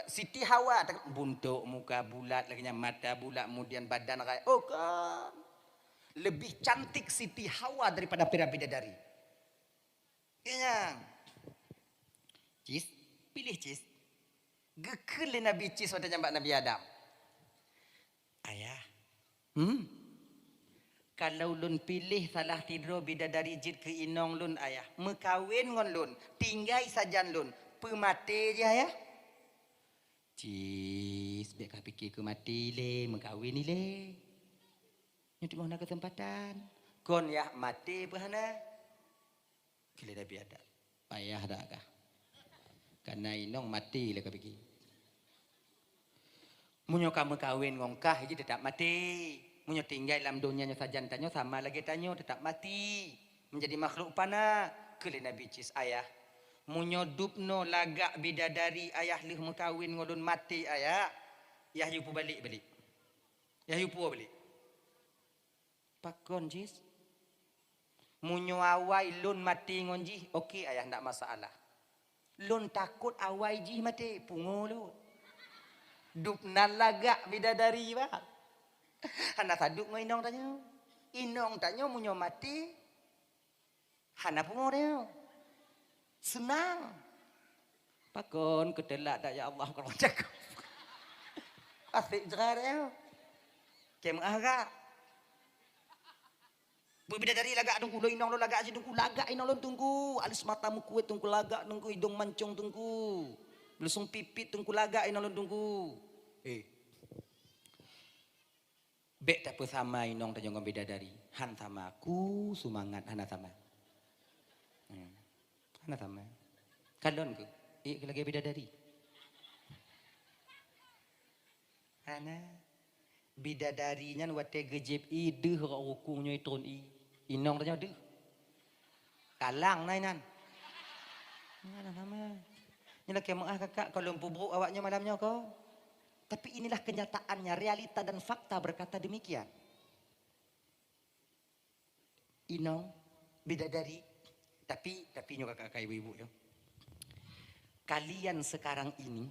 Siti Hawa buntuk muka bulat lagi mata bulat kemudian badan raya. Oh kan. Lebih cantik Siti Hawa daripada pira bidadari. Iya. Cis, pilih Cis. Gekele Nabi Cis pada nyambak Nabi Adam. Ayah. Kalau lun pilih salah tidro bidadari jid ke inong lun ayah. Mekawin ngon lun. Tinggai sajan lun. Pemate je ayah. Cis, biar kau fikir ke mati le, mengkawin ni le. Yang tu mana kesempatan. Kon ya mati berhana. Kila dah biar dah. Payah dah kah. Karena inong mati le kau fikir. Munyo kamu kawin ngongkah je tetap mati. Munyo tinggal dalam dunianya saja tanyo sama lagi tanyo tetap mati. Menjadi makhluk panah. Kila Nabi Cis ayah. Munyo dupno lagak bidadari ayah lih mekawin ngolun mati ayah. Yah yupu balik. Yah yupu balik. Pakon Cis. Munyo awai lun mati ngonji. Okey ayah tak masalah. Lun takut awai ji mati. Pungo lu. Dupna lagak bidadari ba. Hana saduk ngo inong tanyo. Inong tanyo munyo mati. Hana pungo dia. Senang. Pakon ketelak dah ya Allah kalau cakap. Asik jerar ya. Kem agak. Bidadari lagak tunggu lo inong lo lagak aja tunggu lagak inong lo tunggu. Alis matamu kuat tunggu lagak tunggu hidung mancung tunggu. Belusung pipit tungku laga ina lon tungku. Bek tak sama inong tajong bidadari. Han sama ku sumangat hana sama. Hana sama. Kalon ku. Lagi bidadari. Hana bidadarinya wate gejep deh rukungnya itron inong tajong deh. Kalang nainan. Hana sama. Inilah kemang kakak kalau pubuk awaknya malamnya kau. Tapi inilah kenyataannya, realita dan fakta berkata demikian. Inong, bidadari, tapi nyo kakak ibu-ibu yo. Kalian sekarang ini,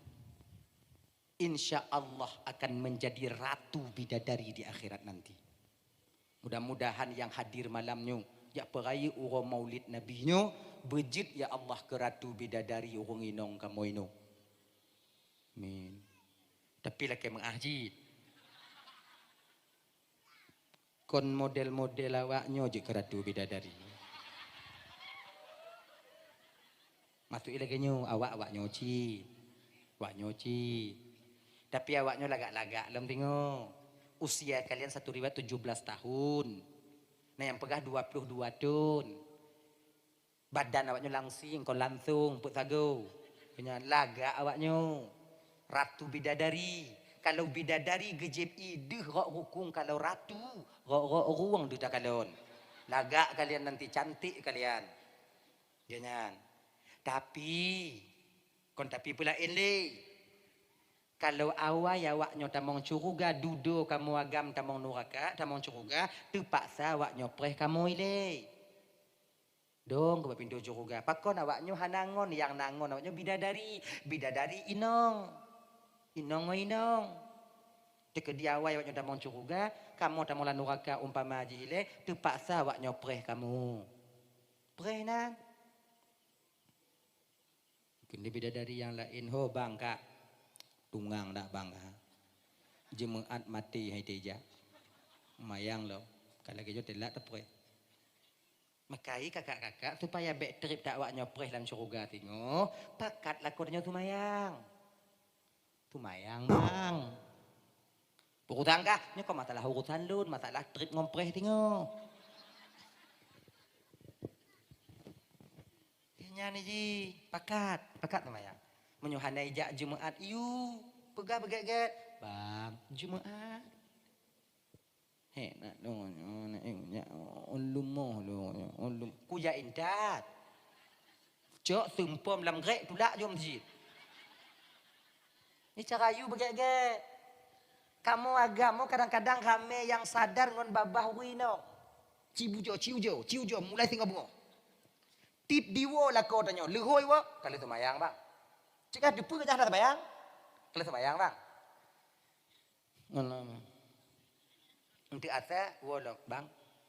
insya Allah akan menjadi ratu bidadari di akhirat nanti. Mudah-mudahan yang hadir malamnya, ya perai urang maulid Nabi nyo, bejit ya Allah ke ratu bidadari urang inong kamu ino. Amin. Tapi laki mengajit. Kon model-model awaknya je ke ratu bidadari. Masuk lagi nyo awak nyoci. Awak nyoci. Tapi awaknya lagak-lagak lem tengok. Usia kalian satu riwayat 17 tahun. Nah yang pegah 22 tahun. Badan awaknya langsing, kon langsung put sago. Punya lagak awaknya. Ratu bidadari. Kalau bidadari gejep ide rok rukung, kalau ratu rok ruang duta kalon. Lagak kalian nanti cantik kalian. Jangan. Tapi kon tapi pula ele. Kalau awak awaknya tamong curuga dudo kamu agam tamong nuraka tamong curuga terpaksa awaknya preh kamu ile. Dong ke pintu curuga. Pakon awaknya hanangon yang nangon awaknya bidadari inong. Inong. Jika dia awak awaknya tamong curuga, kamu tamong lanuraka umpama haji ile, terpaksa awaknya preh kamu. Preh nan. Kini bidadari yang lain, ho bang kak. Tungang dak bang ha. Jemaat mati hai teja. Mayang lo. Kalau kejo telak terpreh. Makai kakak-kakak supaya bek trip tak awaknya preh dalam curuga tengok, pakat lakonnya tumayang. Tumayang bang. Urutan kah? Ini kok masalah urutan lun, masalah trip ngompreh tengok. Nyanyi ji, pakat tumayang. Menyuhanai jak Jumaat, iu, pegah beget-get. Bang, Jumaat. Nak dong, nak ulum. Kuya indat. Cok tumpom lam grek tulak jom masjid. Ini cara you beget-get. Kamu agama kadang-kadang rame yang sadar ngon babah wino. Ciujo, mulai tinggal bungo. Tip diwo lah kau tanya, lehoi wo, kalau tu mayang bang. Cakap depu ke jangan bayang? Kalau tu mayang bang. Untuk asa wo lo bang.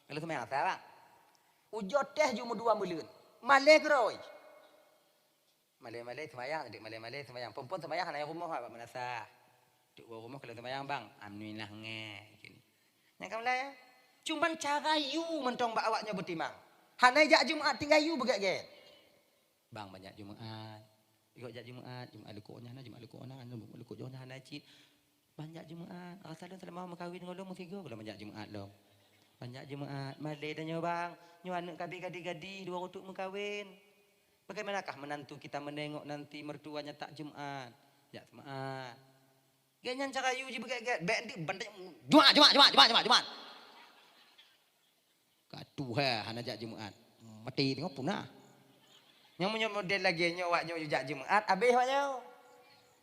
Kalau tu mayang asa bang. Ujo teh cuma 2 bulan. Malek roy. Malek semayang, adik malek semayang. Perempuan semayang naik rumah apa menasa. Duk rumah kalau semayang bang, alhamdulillah nge. Yang kamu lah ya. Cuman cara you mentong bak awaknya bertimang. Hanai jak Jumaat tinggal you begat-get. Bang banyak Jumaat. Ikut jak Jumaat lekuknya, Jumaat lekuk johna hanai cit. Banyak Jumaat. Asalnya selama mau kahwin ngolong musigo kalau banyak Jumaat lo. Banyak Jumaat. Malek dah bang. Nyu anak gadi-gadi 2 untuk mengkawin. Bagaimanakah menantu kita menengok nanti mertuanya tak Jumaat? Ya Jumaat. Ganyan cara you je begat-get. Bek nanti Jumaat. Katuh hana jak Jumaat. Mati tengok punah. Yang punya model lagi nyawaknya jak Jumaat, habis waknya.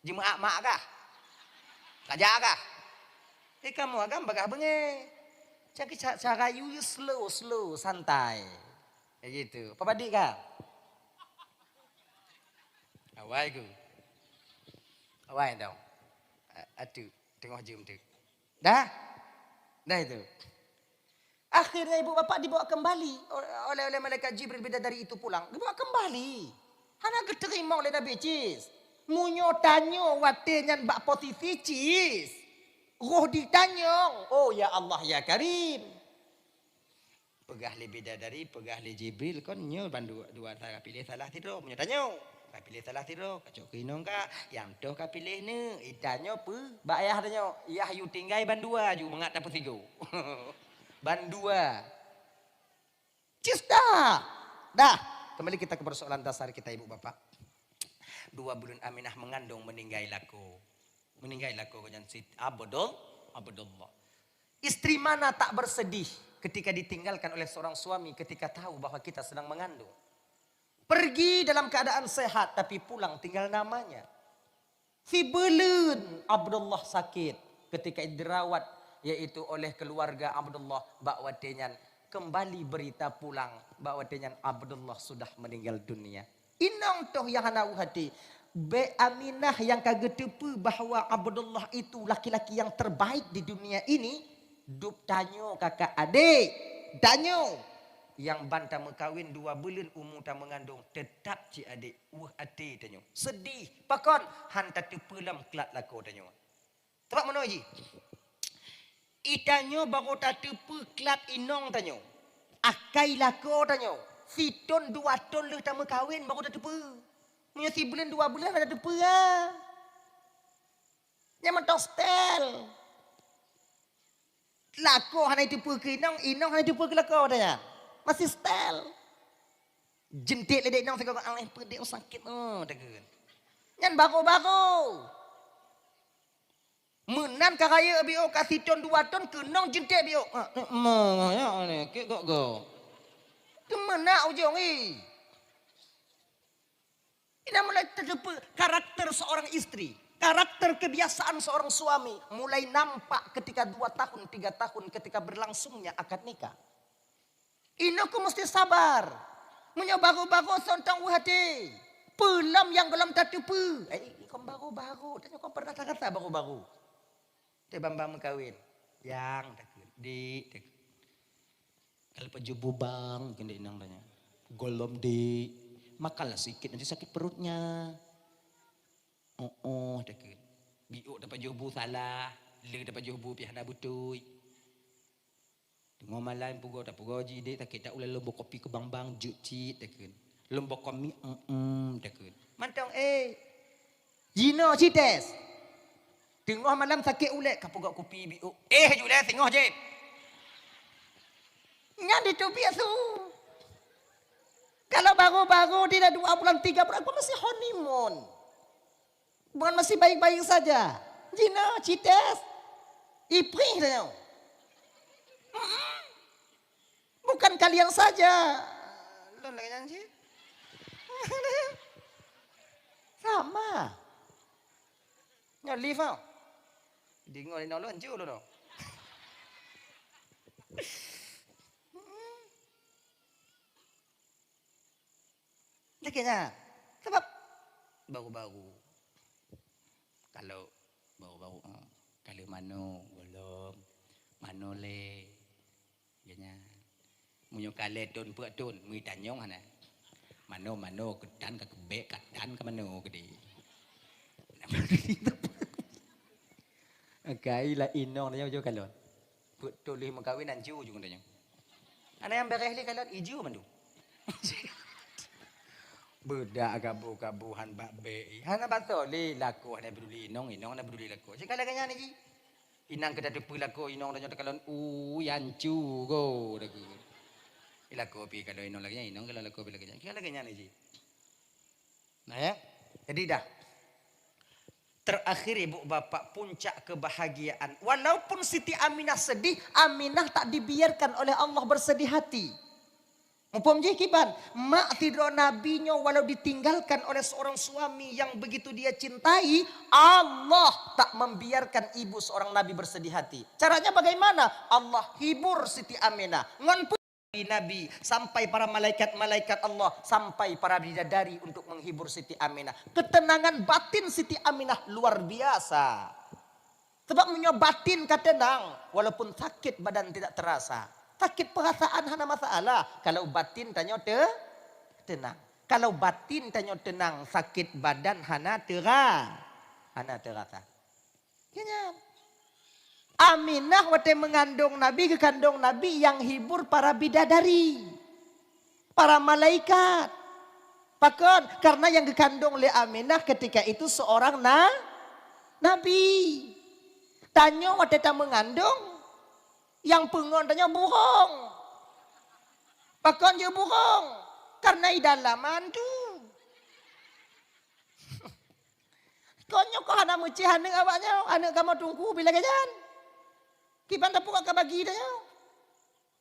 Jumaat mak kah? Kajak kah? Kamu agam bagah benge. Cara you slow, santai. Kayak gitu. Apa badik kah? Awai ku. Awai dong. Aduh, tengok jom tu. Dah itu. Akhirnya ibu bapak dibawa kembali oleh malaikat Jibril bidadari itu pulang. Dibawa kembali. Hana keterima oleh Nabi Cis. Munyo tanyo watenyan bak posisi Cis. Roh ditanyong. Oh ya Allah ya Karim. Pegah le bidadari, pegah le Jibril. Kon nyo ban dua pilih salah tidur. Munyo tanyo. Kau pilih salah tiru. Kacau kinong ka. Yang tu kau pilih ni. Itanyo apa? Bak ayah tanya. Yah you tinggal bandua. Ju mengat dapat tiga. Bandua. Cis dah. Dah. Kembali kita ke persoalan dasar kita ibu bapak. 2 bulan Aminah mengandung meninggal laku. Meninggal laku dengan Siti Abdullah. Istri mana tak bersedih ketika ditinggalkan oleh seorang suami ketika tahu bahwa kita sedang mengandung. Pergi dalam keadaan sehat tapi pulang tinggal namanya. Si belun Abdullah sakit ketika dirawat yaitu oleh keluarga Abdullah bakwatenyan kembali berita pulang bakwatenyan Abdullah sudah meninggal dunia. Inang toh yang hanau hati. Be Aminah yang kaget tepu bahawa Abdullah itu laki-laki yang terbaik di dunia ini. Dup tanyo kakak adik. Tanyo. Yang bantah mengkawin 2 bulan umur tak mengandung. Tetap cik adik. Hati tanyo. Sedih. Pakon. Hantar tepu lam kelat laku tanyo. Tempat mana haji? Itanyo baru tak tepu kelat inong tanyo. Akai laku tanyo. Fitun 2 ton le tak mengkawin baru tak tepu. Punya 3 bulan 2 bulan ada tepu lah. Yang mentang stel. Lako hanya tepu ke inong hanya tepu ke lako tanya. Masih stel. Jentik ledek inong saya kata, pedek sakit oh tekan. Yang baru-baru. Menan karaya bio kasih ton 2 ton kenong jentik bio. Ya ni, kek go. Kemana ujung ni? Ini mulai terdepa karakter seorang istri. Karakter kebiasaan seorang suami. Mulai nampak ketika 2 tahun, 3 tahun ketika berlangsungnya akad nikah. Ini aku mesti sabar. Menyobaru-baru sontang hati. Pelam yang gelam tak terdepa. Kau baru-baru. Tanya kau pernah kata baru-baru. Dia bambang kawin. Yang takut. Takut. Kalau pejubu bang, kena inang tanya. Golom di, makanlah sikit nanti sakit perutnya. Takut. Biuk dapat jubu salah, le dapat jubu pihak nak butui. Tengok malam pugo tak pugo jide takut tak ulah lombok kopi ke bang juci takut. Lombok kopi takut. Mantong Jino cites. Tengok malam sakit ulat kapugo kopi biuk. Julah tengok je. Yang itu biasa. Kalau baru-baru tidak 2 bulan 3 bulan pun masih honeymoon. Bukan masih baik-baik saja. Jina, cites. Ipri saja. Bukan kalian saja. Lo lagi nyanyi. Sama. Nyali fau. Dengar ini lo anjur lo. Dekatnya, sebab baru-baru. Kalau baru-baru, kalau mano belum, mano le, ganya. Munyo kale ton puak ton, mui tanyong hana. Mano kedan ke kebek kedan ke mano gede. Akai lah inong tanya jo kalon. Puak ton leh mengkawin anju juga tanya. Ana yang bereh le kalon iju mandu. Bedak gabu-gabuhan bakbe. Hana batoli laku hana peduli inong hana peduli laku. Cakap laganya ni. Inang kada depu laku inong tanya kalon yancu go laku. Laku pi kalau inong lagi inong kalau laku pi lagi. Cakap laganya ni. Nah ya. Jadi dah. Terakhir ibu bapak puncak kebahagiaan. Walaupun Siti Aminah sedih, Aminah tak dibiarkan oleh Allah bersedih hati. Mumpung je kiban, mak tidur nabinya walau ditinggalkan oleh seorang suami yang begitu dia cintai, Allah tak membiarkan ibu seorang nabi bersedih hati. Caranya bagaimana? Allah hibur Siti Aminah. Ngon nabi sampai para malaikat-malaikat Allah, sampai para bidadari untuk menghibur Siti Aminah. Ketenangan batin Siti Aminah luar biasa. Sebab menyobatin ketenang walaupun sakit badan tidak terasa. Sakit perasaan hana masalah. Kalau batin tanya tenang. Kalau batin tanya tenang, sakit badan hana terasa. Kena. Aminah waktu mengandung Nabi, kekandung Nabi yang hibur para bidadari. Para malaikat. Pakon, karena yang dikandung oleh Aminah ketika itu seorang nabi. Tanya waktu tak mengandung, yang pengon tanya bohong. Pakon je bohong, karena i dalaman tu. Konyo kau hana muci hanek awaknya, anak kamu tunggu bila gajan. Kiban tak puka bagi dia.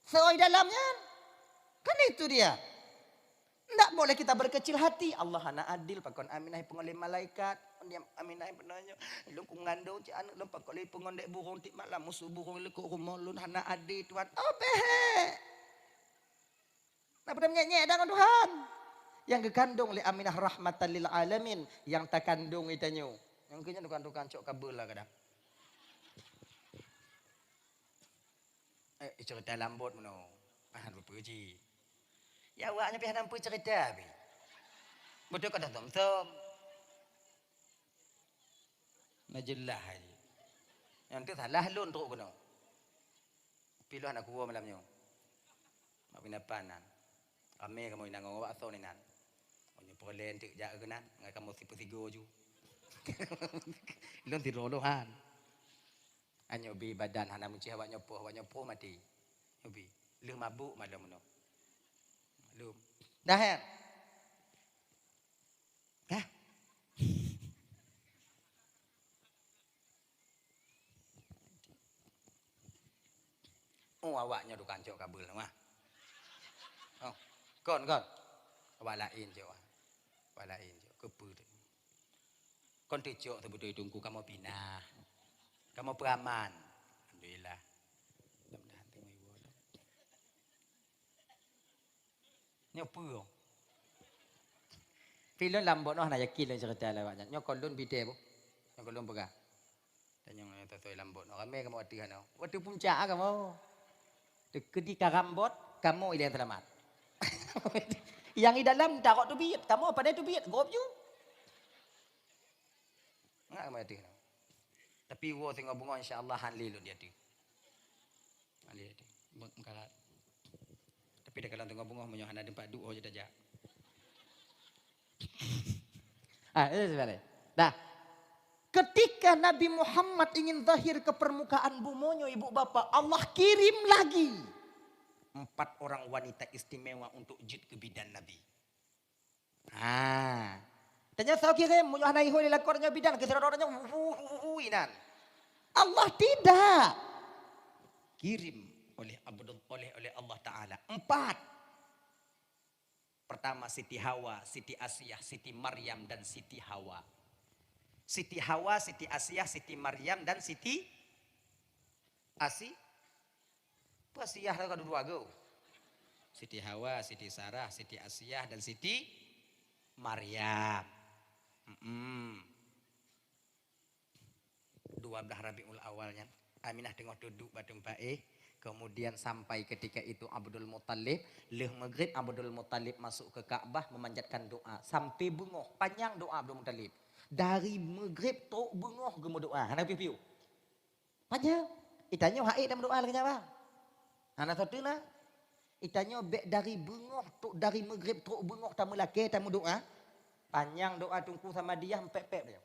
Seoi dalamnya. Kan itu dia. Tidak boleh kita berkecil hati. Allah hana adil. Pakon Aminah pengoleh malaikat. Aminah penanya. Lu ngandung ci anak lu pakon pengondek burung tik malam musuh burung lekuk rumah lu hana adil Tuhan. Oh behe. Nak pernah nyek-nyek dengan Tuhan. Yang kekandung oleh Aminah rahmatan lil alamin. Yang tak kandung itanya. Yang kena tukang-tukang cok kabel lah kadang. Cerita lambut mana? Lupa je. Ya awaknya pihak nampu cerita be. Betul kata tom-tom. Majelah aja. Yang tu salah lun teruk kena. Piluh anak kuah malamnya. Mak bina panan. Kami kamu inang ngawak asal ni nan. Onyo perlen tik jak kenan. Ngai kamu sipu-sigo ju. Lun tirolohan. Anyo bi badan hana muci awak nyopoh mati. Bi. Lu mabuk malam no. Belum. Dah ya? Dah. Oh awaknya dukan cok kabel mah. Oh. Kon. Awak lain cok. Awak lain cok kepu tu. Kon tejok sebetulnya tunggu kamu pindah. Kamu beraman. Alhamdulillah. Mudah-mudahan tengok ibu dah. Nyopo. Pilon lambot noh nak yakin lah cerita lawaknya. Nyok kolon bide bu. Nyok kolon pegah. Dan yang tu lambot noh. Kami kamu hati kan? Waktu puncak kamu. Ketika rambut kamu yang selamat. Yang di dalam takut tu biat. Kamu apa dia tu biat? Gop ju. Enggak kamu hati kan? Tapi wo tengok bunga insya-Allah halil dia tu. Halil dia. Mengkarat. Tapi dah kalau tengok bunga menyo hana tempat duk je dah. Itu sebenarnya. Nah, ketika Nabi Muhammad ingin zahir ke permukaan bumonyo ibu bapak, Allah kirim lagi 4 orang wanita istimewa untuk jid ke bidan Nabi. Tanya saya kirim munyo hana ihoi lakornya bidan keserodornya inan. Allah tidak kirim oleh Allah Taala 4. Pertama Siti Hawa, Siti Asiyah, Siti Maryam dan Siti Hawa. Siti Hawa, Siti Asiyah, Siti Maryam dan Siti Asiyah ada dua go. Siti Hawa, Siti Sarah, Siti Asiyah dan Siti Maryam. 12 Rabiul Awalnya Aminah tengok duduk badung baik. Kemudian sampai ketika itu Abdul Muttalib, leh maghrib Abdul Muttalib masuk ke Ka'bah memanjatkan doa sampai bengok panjang doa Abdul Muttalib. Dari maghrib tok bengok gemu doa. Hana piu. Panjang. Itanya haid dalam doa lagi apa? Hana satu na. Itanya dari bengok tok dari maghrib tok bengok tamu laki tamu doa. Panjang doa tungku sama dia pep-pep dia.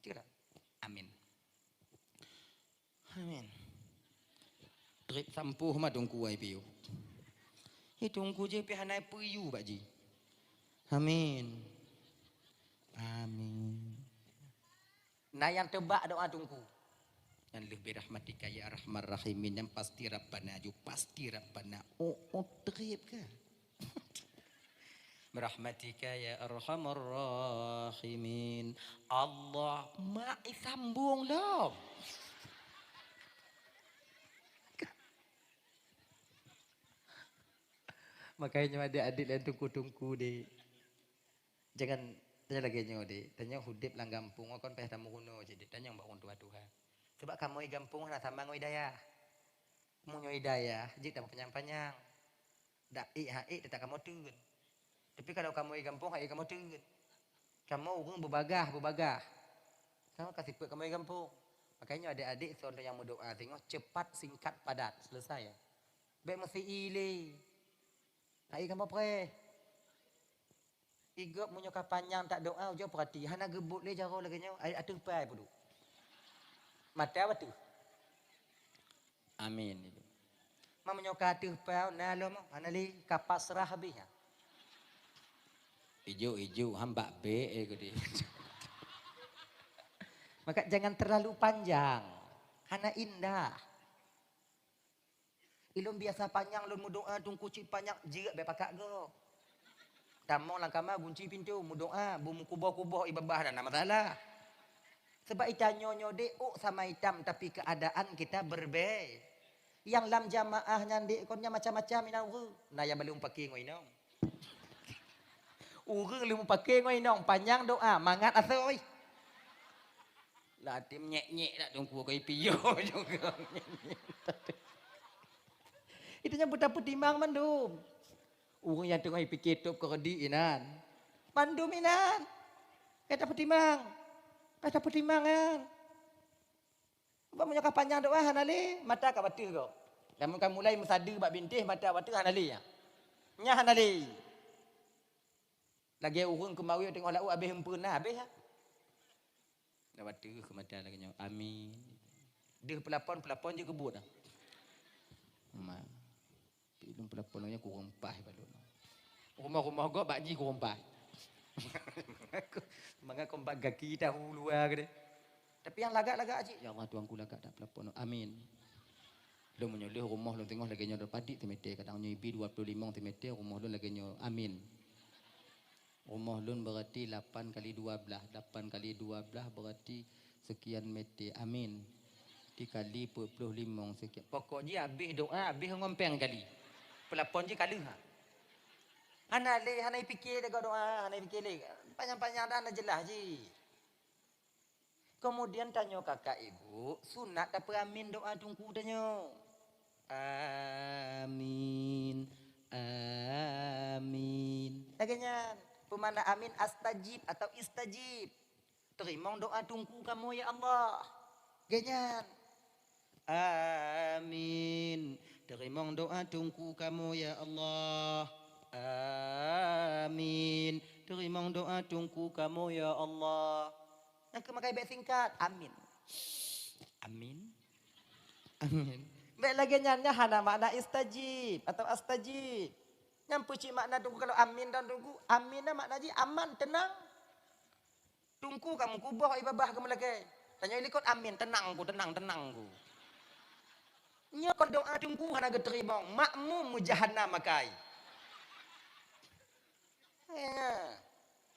Cira. Amin. Amin. Trip sampuh mah tungku ai piu. Tungku je pi hanai puyu pak ji. Amin. Amin. Nah yang tebak doa tungku. Yang lebih rahmatika ya arhamar rahimin yang pasti Rabbana ju pasti Rabbana. Oh trip ke? Rahmatika ya arhamar rahimin. Allah ma'i sambung loh. Makanya ada adik yang tungku-tungku deh. Jangan tanya lagi nyo deh. Tanya hudip lang gampung. Kon peh tamu kuno jadi. Tanya mbak tua Tuhan. Sebab kamu i gampung na sama ngo hidayah. Munyo hidayah. Jadi tak panjang-panjang. Dak hai tak kamu turun. Tapi kalau kamu i gampung hai kamu turun. Kamu urung berbagah. Kamu kasih buat kamu i gampung. Makanya adik-adik contoh yang berdoa tengok cepat singkat padat selesai. Baik mesti ile. Hai kamu pre. Igop munyo panjang tak doa jo perhati. Hana gebut le jaro lagi nyo. Ai atuh pai pudu. Mata apa tu? Amin itu. Mamunyo katuh pai na lo mo. Hana li kapasrah habis ya. Ijo hamba be gede. Maka jangan terlalu panjang. Hana indah. Ilum biasa panjang lun doa tungku cip panjang jirat be pakak go. Tamong lang kama kunci pintu mu doa bu kuboh-kuboh ibabah dan masalah. Sebab ita nyonyo deo sama hitam tapi keadaan kita berbeza. Yang lam jamaah nyandi konnya macam-macam ina uru. Nah ya belum pakai ngoinong. Uru belum pakai ngoinong panjang doa mangat asoi. Lah tim nyek-nyek dak tungku koi piyo juga. Itu nya buta timang mandum. Urang yang tengah pikir tu keredi inan. Mandum inan. Kata petimang. Kata pertimbangan. Ba punya kapanjang doa hanali mata ka batu ko. Lamun kan mulai musadi bab bintih mata batu hanali ya. Nya hanali. Lagi urang kemawi tengok lau habis hempuna habis ya. Dah batu ke mata lagi nyo. Amin. Dia pelapon je kebut dah. Ilum pelapolnya kurang pah balon. Rumah-rumah gua bakji kurang pah. Manga kompak gaki dahulu gede. Tapi yang lagak-lagak aja. Ya Allah tuanku lagak tak pelapon. Amin. Lu menyoleh rumah lu tengok lagi nyo padik temete kadang nyo ibi 25 temete rumah lu lagi nyo amin. Rumah lu berarti 8 kali 12. 8 kali 12 berarti sekian meter. Amin. Dikali 25 sekian. Pokoknya habis doa habis ngompeng kali. Pelapon je kalah. Hana le, hana fikir dekat doa, hana fikir le. Panjang-panjang dah hana jelas je. Kemudian tanya kakak ibu, sunat apa amin doa tungku tanya. Amin. Amin. Laganya, pemana amin astajib atau istajib. Terima doa tungku kamu ya Allah. Ganyan. Amin. Terima doa tungku kamu ya Allah. Amin. Terima doa tungku kamu ya Allah. Yang kemakai baik singkat. Amin. Amin. Amin. Baik lagi nyanyi hana makna istajib atau astajib. Yang pucik makna tunggu kalau amin dan tunggu. Amin makna ji aman, tenang. Tungku kamu kubah ibabah kamu lagi. Tanya ikut amin, tenang ku. Nya kon doa tungku hana geterima makmum mujahana makai. Ya.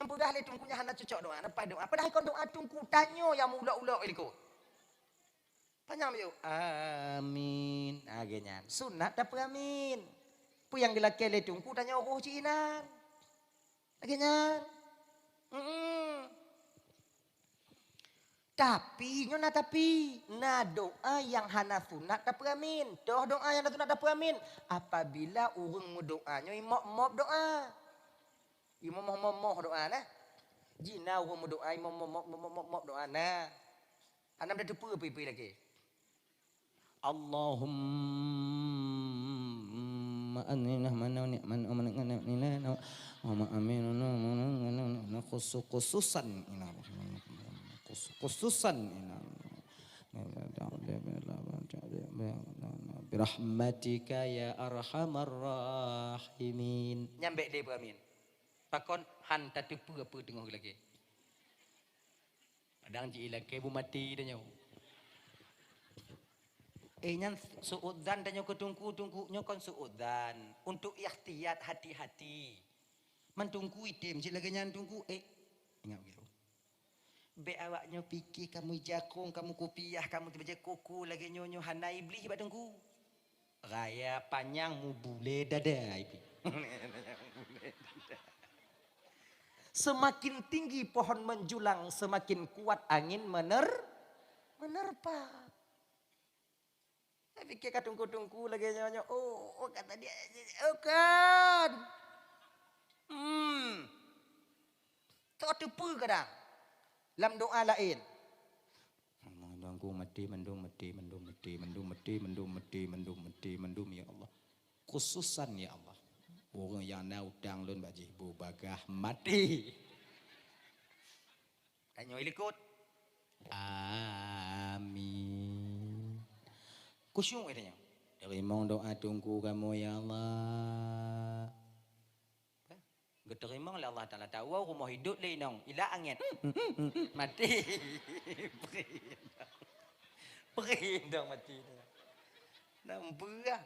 Ampun le tungkunya hana cocok doa apa doa. Padahal kon doa tungku tanyo yang mula-ula iliko. Tanya yo amin. Agenyan. Sunat apa amin? Pu yang gelake le tungku tanya roh cinan. Agenyan. Tapi doa yang hana sunat tak amin. Doa yang hana sunat tak amin. Apabila orang mu doanya imok doa. Imok doa nah. Jina orang mu doa imok doa nah. Anam dah tepu pipi lagi. Allahumma anina mana amin khususan birahmatika ya arhamar rahimin. Nyampe dia beramin. Pakon han tak tepu apa tengok lagi. Padang ji lagi bu mati dah nyaw. Nyan suudan dah nyaw ketungku nyokon suudan untuk ikhtiyat hati-hati. Mentungku itim ji lagi nyan tungku ingat gitu. Be awaknya fikir kamu jakung, kamu kopiah, kamu baca kuku lagi nyonyo hanai beli hebat tunggu. Raya panjang mu bule dada ipi. Semakin tinggi pohon menjulang, semakin kuat angin menerpa. Saya fikir katungku lagi nyonyo. Oh kata dia, kan. Tak tepu kadang. Dalam doa lain. Mendungku mati ya Allah. Khususan ya Allah. Orang yang naudang lun bajih bagah mati. Tanya ilikut. Amin. Kusyuk katanya. Terima doa tunggu kamu ya Allah. Terima oleh Allah Ta'ala. Tahu rumah hidup le nong. Ila angin. Mati. Perih dong mati. Nampak lah.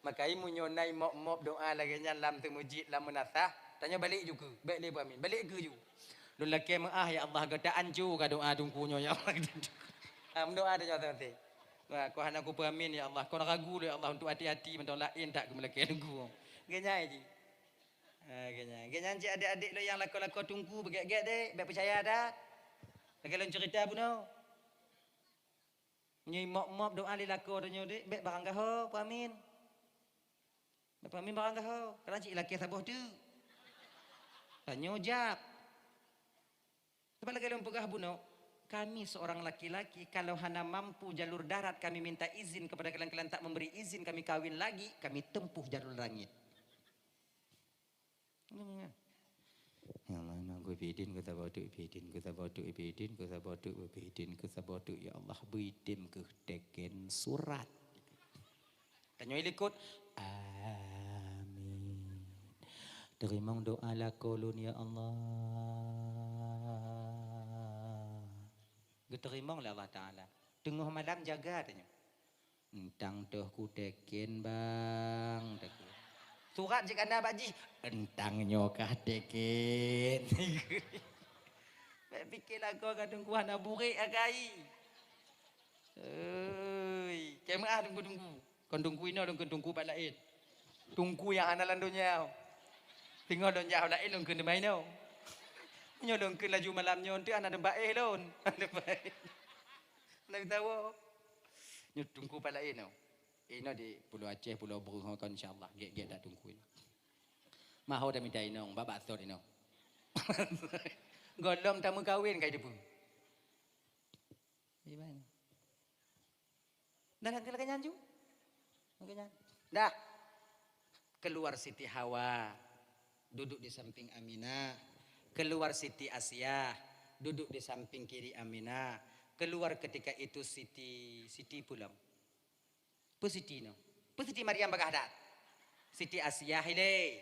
Makanya munyonai mop-mop doa lagi lam tu mujid lam menasah. Tanya balik juga. Baik le amin. Balik ke juga. Lu laki mengah ya Allah kata ancu ka doa tungkunya ya Allah. Doa dia nanti. Wah, kau hana aku amin ya Allah. Kau nak ragu ya Allah untuk hati-hati mentang lain tak ke melaki tunggu. Genya aja. Genya cik adik-adik lo yang lako-lako tunggu begak-gak dek. Baik percaya dah. Kalau cerita pun no. Nyai mop-mop doa li lako tanya dek. Baik barang gaho, amin. Bapak amin barang gaho. Kalau cik laki sabuh tu. Tanya jap. Sebab lagi dalam pegah buno, kami seorang laki-laki kalau hana mampu jalur darat kami minta izin kepada kalian tak memberi izin kami kawin lagi, kami tempuh jalur langit. Ya Allah, gue bidin kita bodoh bidin kita bodoh bidin kita bodoh bidin kita bodoh ya Allah bidin ke teken surat. Tanya ilikut. Amin. Terima doa lakolun ya Allah. Diterima oleh Allah Ta'ala. Tengah malam jaga tanya. Entang tuh ku teken bang. Surat jika anda baji. Entang nyokah teken. Fikirlah kau kadang ku hana burik agai. Kemah tunggu-tunggu. Kau tunggu ini orang tunggu pada lain. Tunggu yang hana landunya. Tengok don jauh lain orang kena main tau. Nyolong ke laju malamnya untuk anak ada baik lon. Ada baik. Nak tahu. Nyu tunggu pada lain tau. Ini di Pulau Aceh, Pulau Berung kan insya-Allah. Get dah tunggu ini. Mahu dah minta inong, babak sor inong. Golong tamu kahwin kai depu. Gimana? Dah nak lagi nyanju? Lagi nyanju. Dah. Keluar Siti Hawa. Duduk di samping Aminah. Keluar Siti Asia, duduk di samping kiri Aminah. Keluar ketika itu Siti pulang. Siti no. Siti Maryam bagadat. Siti Asia hile.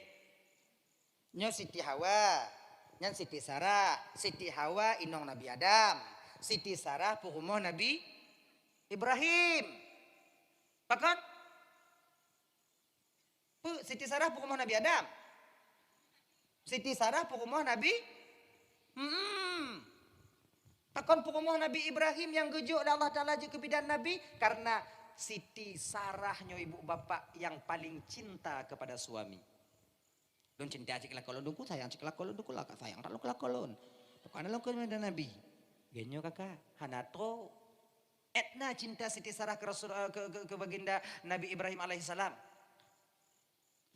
Nyo Siti Hawa. Nyan Siti Sarah. Siti Hawa inong Nabi Adam. Siti Sarah purumoh Nabi Ibrahim. Pakon? Siti Sarah purumoh Nabi Adam. Siti Sarah purumoh Nabi Takon purumoh Nabi Ibrahim yang gejuk Allah Ta'ala je kebidan Nabi. Karena Siti Sarahnya ibu bapa yang paling cinta kepada suami. Don cinta cik lakolon dungku sayang cik lakolon dungku lah sayang kalau lakolon. Bukan lakolon ada Nabi. Genyo kakak hanato etna cinta Siti Sarah ke Rasul ke baginda Nabi Ibrahim alaihissalam.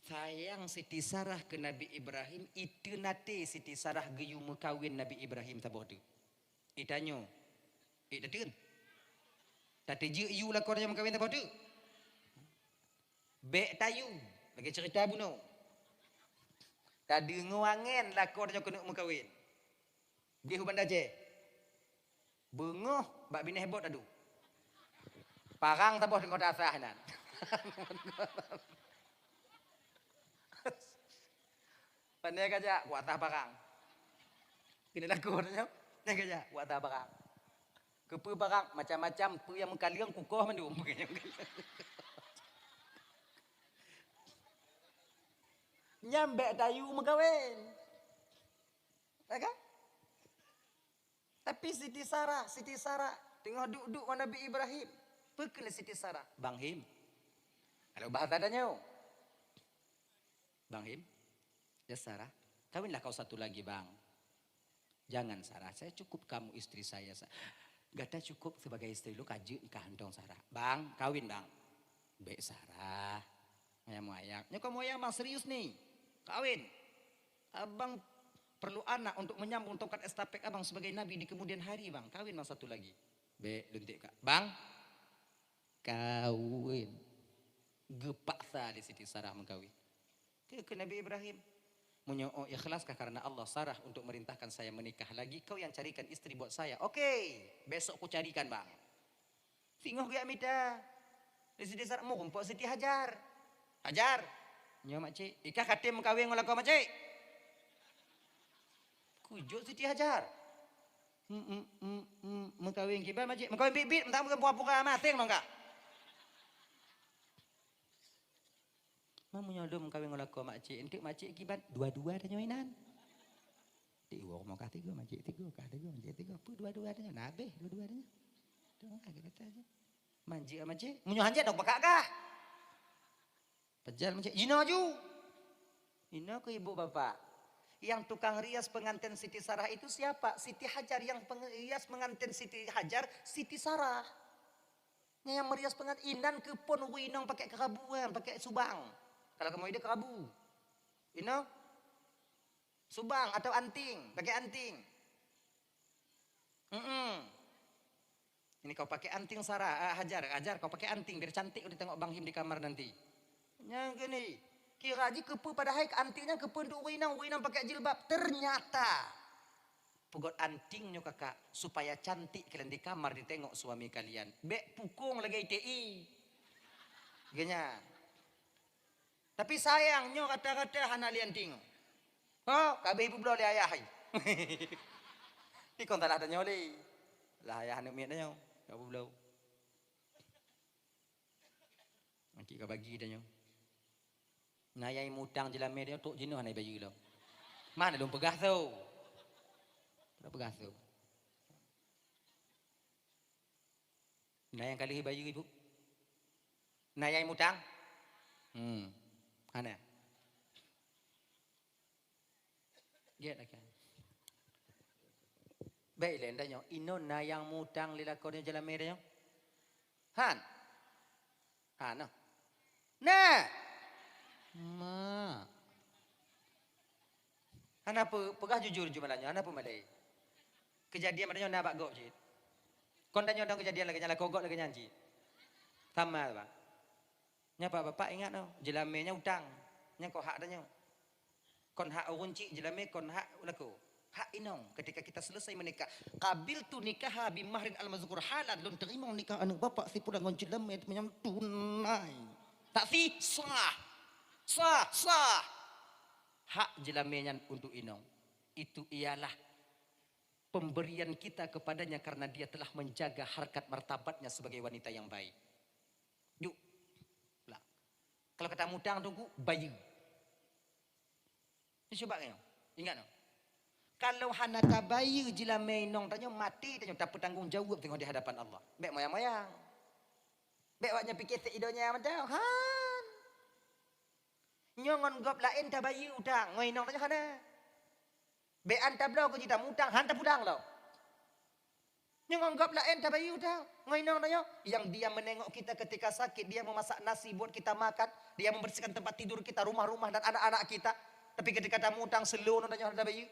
Sayang Siti Sarah ke Nabi Ibrahim itu nate Siti Sarah geyu mekawin Nabi Ibrahim taboh tu. Itanyo. Datun. Tate je you lah kau yang mekawin taboh tu. Bek tayu lagi cerita buno. Tadi nguangen lah kau yang kena mekawin. Dia hubanda je. Bengoh bak bini hebot adu. Parang taboh dengan dasah nan. Pandai kaja buat apa barang. Kena laku katanya. Pandai kaja buat apa barang. Kepe barang macam-macam pu yang mengkaliang kukuh mandu. Nyambek tayu megawin. Kan? Tapi Siti Sarah tengah duduk dengan Nabi Ibrahim. Pekena Siti Sarah. Bang Him. Kalau bahasa adanya. Bang Him. Ya Sarah, kawinlah kau satu lagi bang. Jangan Sarah, saya cukup kamu istri saya. Gata cukup sebagai istri lu kaji nikah dong Sarah. Bang, kawin bang. Baik Sarah. Ayam-ayam. Ya kamu ayam bang serius nih. Kawin. Abang perlu anak untuk menyambung tongkat estafet abang sebagai nabi di kemudian hari bang. Kawin bang satu lagi. Baik, luntik kak. Bang, kawin. Gepaksa di Siti Sarah mengkawin. ke Nabi Ibrahim. Munyo, oh ikhlaskah karena Allah Sarah untuk merintahkan saya menikah lagi, kau yang carikan istri buat saya. Oke, besok ku carikan bang. Singoh gak mita. Di sini Sarah mau kumpul Siti Hajar. Hajar. Nyo makcik, ikah katim kawin ngolah kau makcik. Kujuk Siti Hajar. Mengkawin kibar makcik. Mengkawin bibit, mentang bukan puka-puka mateng dong kak. Mau nyodom kawin ngolak makcik, entik makcik kibat dua-dua ada nyoinan. Di uang mau kah tiga makcik tiga, kah tiga makcik tiga, pu dua-dua ada nabe dua-dua ada. Tuh agak kita aja. Manji makcik, munyo hanjat dong pakak kah? Pejal makcik, ino aju. Ino ke ibu bapak. Yang tukang rias pengantin Siti Sarah itu siapa? Siti Hajar. Yang rias pengantin Siti Hajar, Siti Sarah. Yang merias pengantin inan ke pon winong pakai kerabuan, pakai subang. Kalau kamu ide kerabu, you know, subang atau anting, pakai anting. Ini kau pakai anting Sarah, Hajar kau pakai anting biar cantik udah tengok Bang Him di kamar nanti. Yang gini, kira aja kepu pada hai antingnya kepu untuk winang pakai jilbab. Ternyata pegot antingnya kakak supaya cantik kalian di kamar ditengok suami kalian. Bek pukung lagi ITI, genya. Tapi sayangnya kata-kata hana lian ting. Oh, kabeh ibu belau le ayah. Ni kon talah tanya oleh. Lah ayah anak miat tanya. Kabu belau. Nanti kau bagi tanya. Nayai mutang jelam dia tok jenuh hanai bayu lo. Mana dong pegah tu? Pegah tu. Nayai kali bayu ibu. Nayai mutang. Ana. Dia nak kan. Baik lain tanya, inon na yang mutang lilakonnya jalan merah. Han. Hana. Nah. Ma. Hana pegah jujur jumalannya, hana malai. Kejadian madanya nak gok je. Kon tanya dong kejadian lagi nyala kogok lagi nyanyi. Sama Pak. Nyapa bapak ingat no, jelamenya utang. Nya kok hak tanya. Kon hak urunci jelame kon hak laku. Hak inong ketika kita selesai menikah. Qabil tu nikah bi mahrin al-mazkur halal lun terima nikah anak bapak si pulang ngon jelame menyam tunai. Tak si sah. Sah. Hak jelamenya untuk inong. Itu ialah pemberian kita kepadanya karena dia telah menjaga harkat martabatnya sebagai wanita yang baik. Yuk. Kalau kata mutang tunggu bayu. Ini coba kan? Ingat no? Kalau hana tabayu jila mainong tanya mati tanya tak bertanggung jawab tengok di hadapan Allah. Bek moyang-moyang. Bek waknya pikir te idonya macam han. Nyongon gop lain tabayu utang mainong tanya hana. Bek anta blau ko jita mutang han ta pulang lo. Nyongon gop lain tabayu utang mainong tanya yang dia menengok kita ketika sakit, dia memasak nasi buat kita makan, dia membersihkan tempat tidur kita, rumah-rumah dan anak-anak kita. Tapi ketika tamu utang seluruh tanya ada bayu.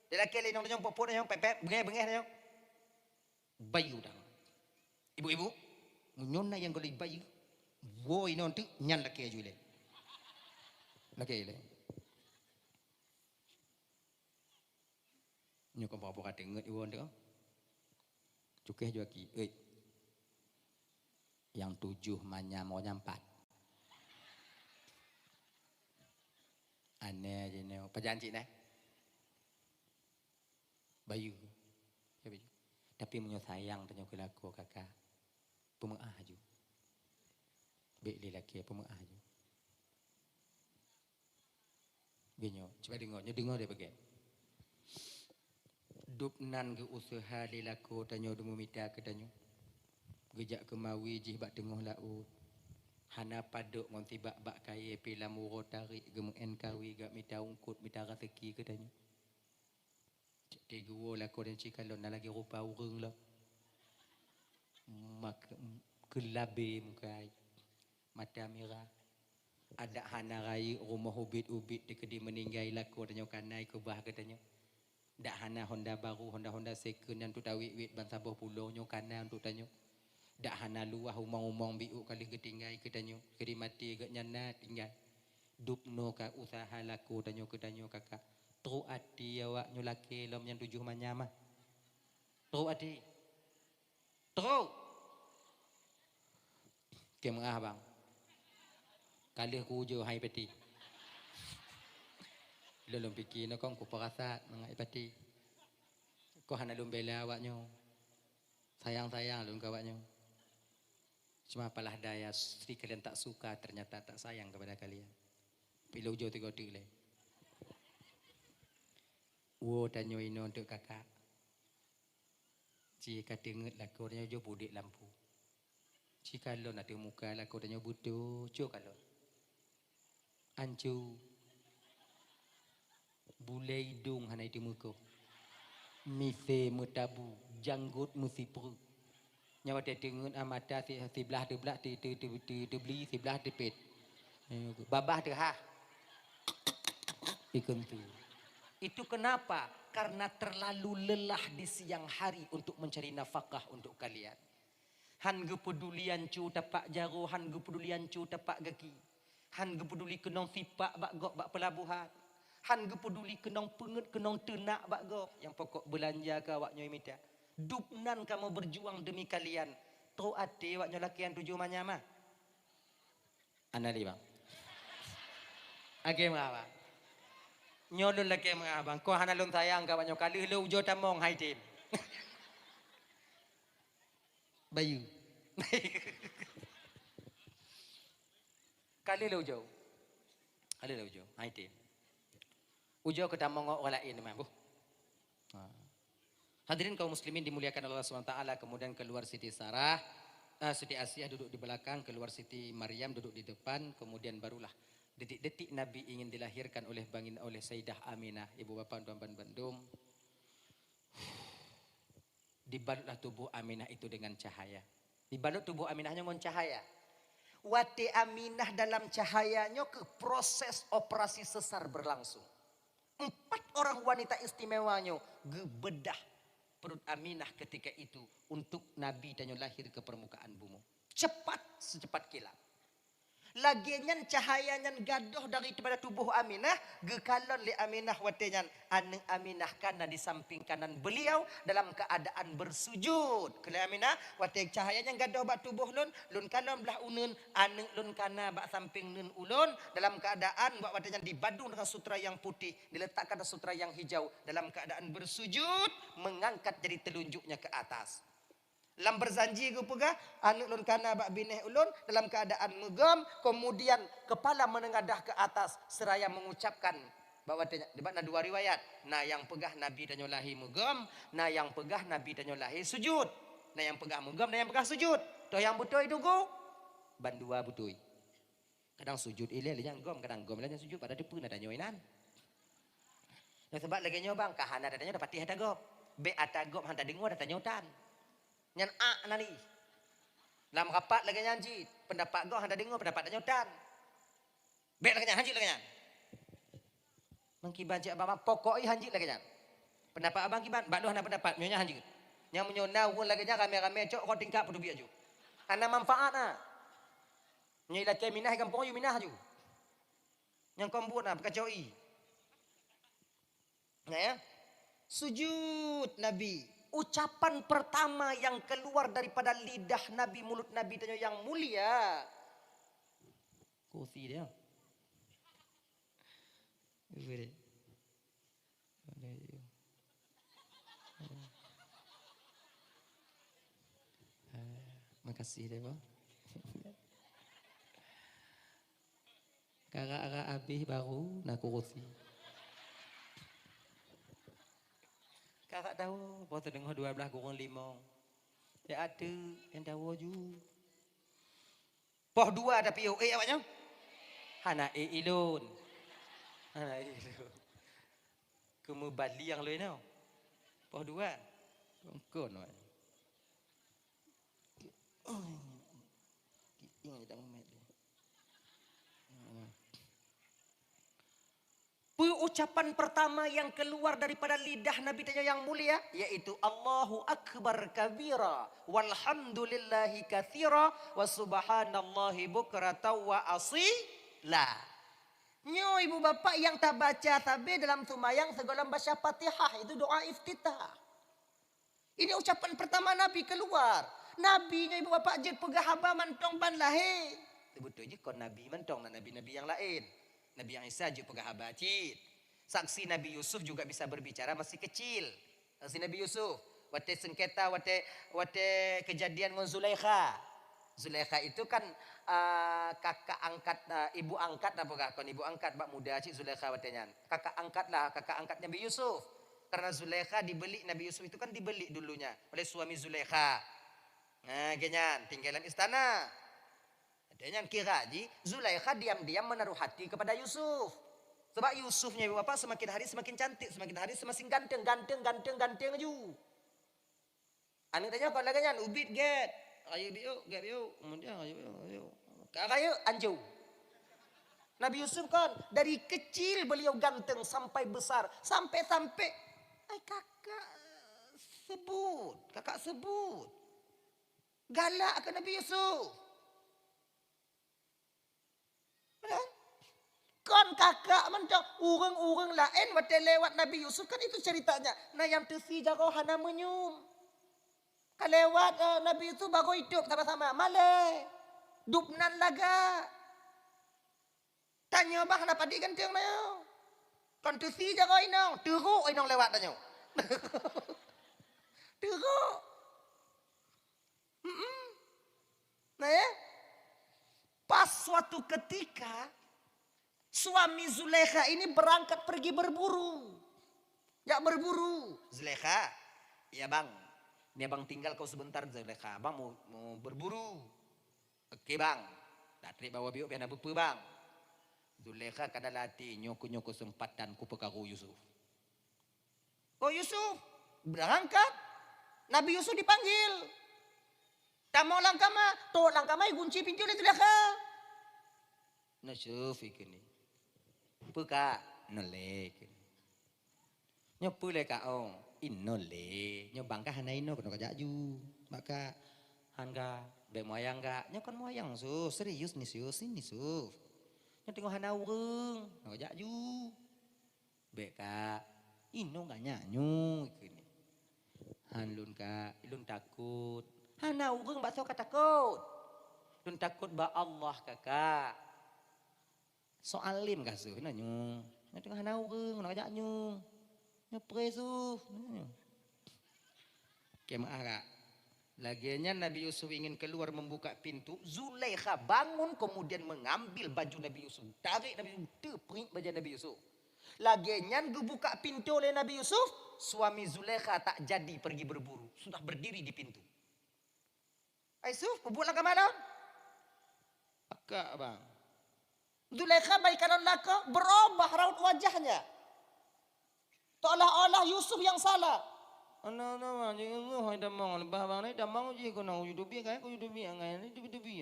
Dia laki lain tanya popot tanya pepek bengeh tanya. Bayu dah. Ibu-ibu, nyonna yang golek bayu. Wo ino tu nyan laki aja le. Laki le. Nyo ko apa kata nget iwon tu. Cukeh jo aki. Yang 7 manya mau 4. Aneh je ni. Perjanji nah. Bayu. Ya bayu. Tapi menyo sayang tanya ke laku kakak. Pemeah ju. Bek lelaki pemeah ju. Binyo, coba dengar dia bagian. Dupnan ke usaha lelaki tanya demu mita ke tanya. Gejak kemawi jih bak tengah laut. Hana paduk ngon tibak bak kaya pila muro tarik gemeng enkawi gak mita ungkut mita rateki ke tanya. Cik gua lah kau dan cik kalau nak lagi rupa urung lah. Mak kelabe mukai. Mata merah. Ada hana rai rumah ubit-ubit di kedi meninggai lah kau tanya kanai ke bah katanya. Dak hana Honda baru, Honda second yang tu tawik-wik ban Sabah Pulau nyo kanan untuk tanya. Dak hana luah umang-umang biuk kali ketinggai ke tanya. Kedi mati gak nyana tinggal. Dupno ka usaha laku danyo kakak. Tru ati awak nyo laki lom yang 7 manyama. Tru ati. Tru. Kemengah bang. Kali ku ujo hai peti. Lolong fikir nak ku perasat mengai peti. Ko hana lum bela awaknyo. Sayang-sayang lum kawaknyo. Cuma apalah daya, istri kalian tak suka ternyata tak sayang kepada kalian. Bila ujo tiga le. Wo tanyo ino untuk kakak. Jika dengar laku danyo jo budik lampu. Jika lo nak muka laku danyo butuh, jo kalau. Ancu. Bule hidung hana itu muka. Mise mutabu, janggut musipru. Nyawa dia dengar amata sebelah beli sebelah pet. Babah tu ha. Ikon tu. Itu kenapa? Karena terlalu lelah di siang hari untuk mencari nafkah untuk kalian. Han gepedulian cu tapak jaro, han gepedulian cu tapak gaki. Han gepeduli kenong sipak bak gok bak pelabuhan. Han gepeduli kenong penget kenong tenak bak gok. Yang pokok belanja ke awak nyoy minta. Dupnan kamu berjuang demi kalian. Tau ate awak nyoy lakian 7 manyama. Anali bang. Age apa? Nyolun lagi mga abang. Ko hanalon sayang kawan nyo kali lu ujo tamong hai tim. Bayu. Kali lu ujo. Kali lu ujo hai tim. Ujo ke tamong orang lain memang bu. Hadirin kaum muslimin dimuliakan Allah SWT, kemudian keluar Siti Sarah, Siti Asiah duduk di belakang, keluar Siti Maryam duduk di depan, kemudian barulah detik-detik Nabi ingin dilahirkan oleh Sayyidah Aminah, ibu bapa tuan Bandung. Dibalutlah tubuh Aminah itu dengan cahaya. Dibalut tubuh Aminahnya dengan cahaya. Wate Aminah dalam cahayanya ke proses operasi sesar berlangsung. 4 orang wanita istimewanya gebedah perut Aminah ketika itu untuk Nabi dan lahir ke permukaan bumi. Cepat secepat kilat. Lagian cahayanya gaduh daripada tubuh Aminah, gekalon li Aminah watenyan ane Aminah kana di samping kanan beliau dalam keadaan bersujud. Kele Aminah wate cahayanya gaduh bak tubuh lun kalon belah unun, ane lun kana bak samping nun ulun dalam keadaan bak watenyan dibadung dengan sutra yang putih, diletakkan sutra yang hijau dalam keadaan bersujud, mengangkat jari telunjuknya ke atas. Lam berzanji ke pegah anak lun kana bak bineh ulun dalam keadaan megam, kemudian kepala menengadah ke atas seraya mengucapkan bahwa ada 2 riwayat. Nah yang pegah Nabi dan lahi megam, nah yang pegah Nabi dan lahi sujud. Nah yang pegah megam, nah yang pegah sujud. Toh yang betul itu go bandua betul. Kadang sujud ile yang gom, kadang gom ile sujud pada depan ada nyoinan. Nah sebab lagi nyobang kahana dadanya dapat ada gom. B ada gom hanta dengo ada nyotan. Nyan a nani. Dalam rapat lagi nyanji, pendapat gua handa dengar pendapat nyotan. Bek lagi nyan hanji lagi nyan. Mengkiban cak abang pokok hanji lagi nyan. Pendapat abang kiban, bak doh handa pendapat nyonya hanji. Yang menyona pun lagi nyan rame-rame cok kau tingkap pudu biak ju. Ana manfaat ah. Nyai laki minah kampung yu minah ju. Yang kombuat nah bekacoi. Nah ya. Sujud Nabi. Ucapan pertama yang keluar daripada lidah Nabi, mulut Nabi yang mulia. Kursi dia. Makasih deh bang. Kakak habis baru nak kursi. Kakak tahu, waktu dengar 12 kurang 5. Ya ada yang tahu ju. Poh 2 tapi awaknya. Hana ilun. Hana ilun. Kamu bali yang lain tau. Poh 2. Kon awak. Ingat tak mamat. Ucapan pertama yang keluar daripada lidah Nabi yang mulia yaitu Allahu Akbar kabira walhamdulillahi katsira wa subhanallahi bukratan wa asila. Nyo ibu bapak yang tak baca tabe dalam tumayang segala baca Fatihah itu doa iftitah. Ini ucapan pertama Nabi keluar. Nabi nyo ibu bapak je pegah haba mantong ban lahir. Sebetulnya kon Nabi mantong dan nabi-nabi yang lain. Nabi yang Isa je pegah haba cit. Saksi Nabi Yusuf juga bisa berbicara masih kecil. Saksi Nabi Yusuf. Wate sengketa, wate kejadian dengan Zulaikha. Zulaikha itu kan kakak angkat, ibu angkat apa kon ibu angkat bak muda cik Zulaikha watenya. Kakak angkat Nabi Yusuf. Karena Zulaikha dibeli, Nabi Yusuf itu kan dibeli dulunya oleh suami Zulaikha. Nah, genyan tinggalan istana. Adanya kira ji Zulaikha diam-diam menaruh hati kepada Yusuf. Sebab Yusufnya ibu bapak semakin hari semakin cantik, semakin hari semakin ganteng aja. Anu tanya kalau lagi nyan ubit get. Ayo biu, kemudian ayo. Ayo anjau. Nabi Yusuf kan dari kecil beliau ganteng sampai besar, sampai kakak sebut. Galak ke Nabi Yusuf. Kon kakak mentang urang lain wate lewat Nabi Yusuf kan itu ceritanya. Nah yang tesi jago hana menyum. Kalewat Nabi itu bago hidup sama-sama. Male. Dupnan laga. Tanya bah kenapa di ganteng na yo. Kontusi jago inong. Teruk inong lewat tanya. Teruk. Nah ya. Pas suatu ketika. Suami Zulaikha ini berangkat pergi berburu. Ya berburu. Zulaikha. Ya bang. Ini abang tinggal kau sebentar Zulaikha. Abang mau berburu. Oke bang. Datri bawa biuk biar bepu bang. Zulaikha kada lati nyoko sempat dan ku pekaru Yusuf. Oh Yusuf. Berangkat. Nabi Yusuf dipanggil. Tak mau langkah mah. Tuh langkah mah kunci pintu oleh Zulaikha. Yusuf ikini. Peka nolek. Nyopu le kaong. Inole, nyo bangka hana ino kono kajaju, maka hangga be moyang ga, nyo kon moyang su, serius nih su, nyo tengok hana urung, no kajaju, be ka, ino gak nyanyu, ikini, hanlun ka, ilun takut, hana urung bakso katakut, ilun takut ba Allah kakak, soalim kasu, nyo tengok hana urung, no kajaju. Nyepresu. Kemara. Laginya Nabi Yusuf ingin keluar membuka pintu. Zulaikha bangun kemudian mengambil baju Nabi Yusuf. Tarik Nabi Yusuf. Teprik baju Nabi Yusuf. Laginya dibuka pintu oleh Nabi Yusuf. Suami Zulaikha tak jadi pergi berburu. Sudah berdiri di pintu. Yusuf, buat langkah mana? Akak bang. Zulaikha baik kanan laka berubah raut wajahnya. Seolah-olah Yusuf yang salah. Ano jangan ngoh damang bahang ni damang je ko na yudubi kaya ko yudubi angai ni dubi.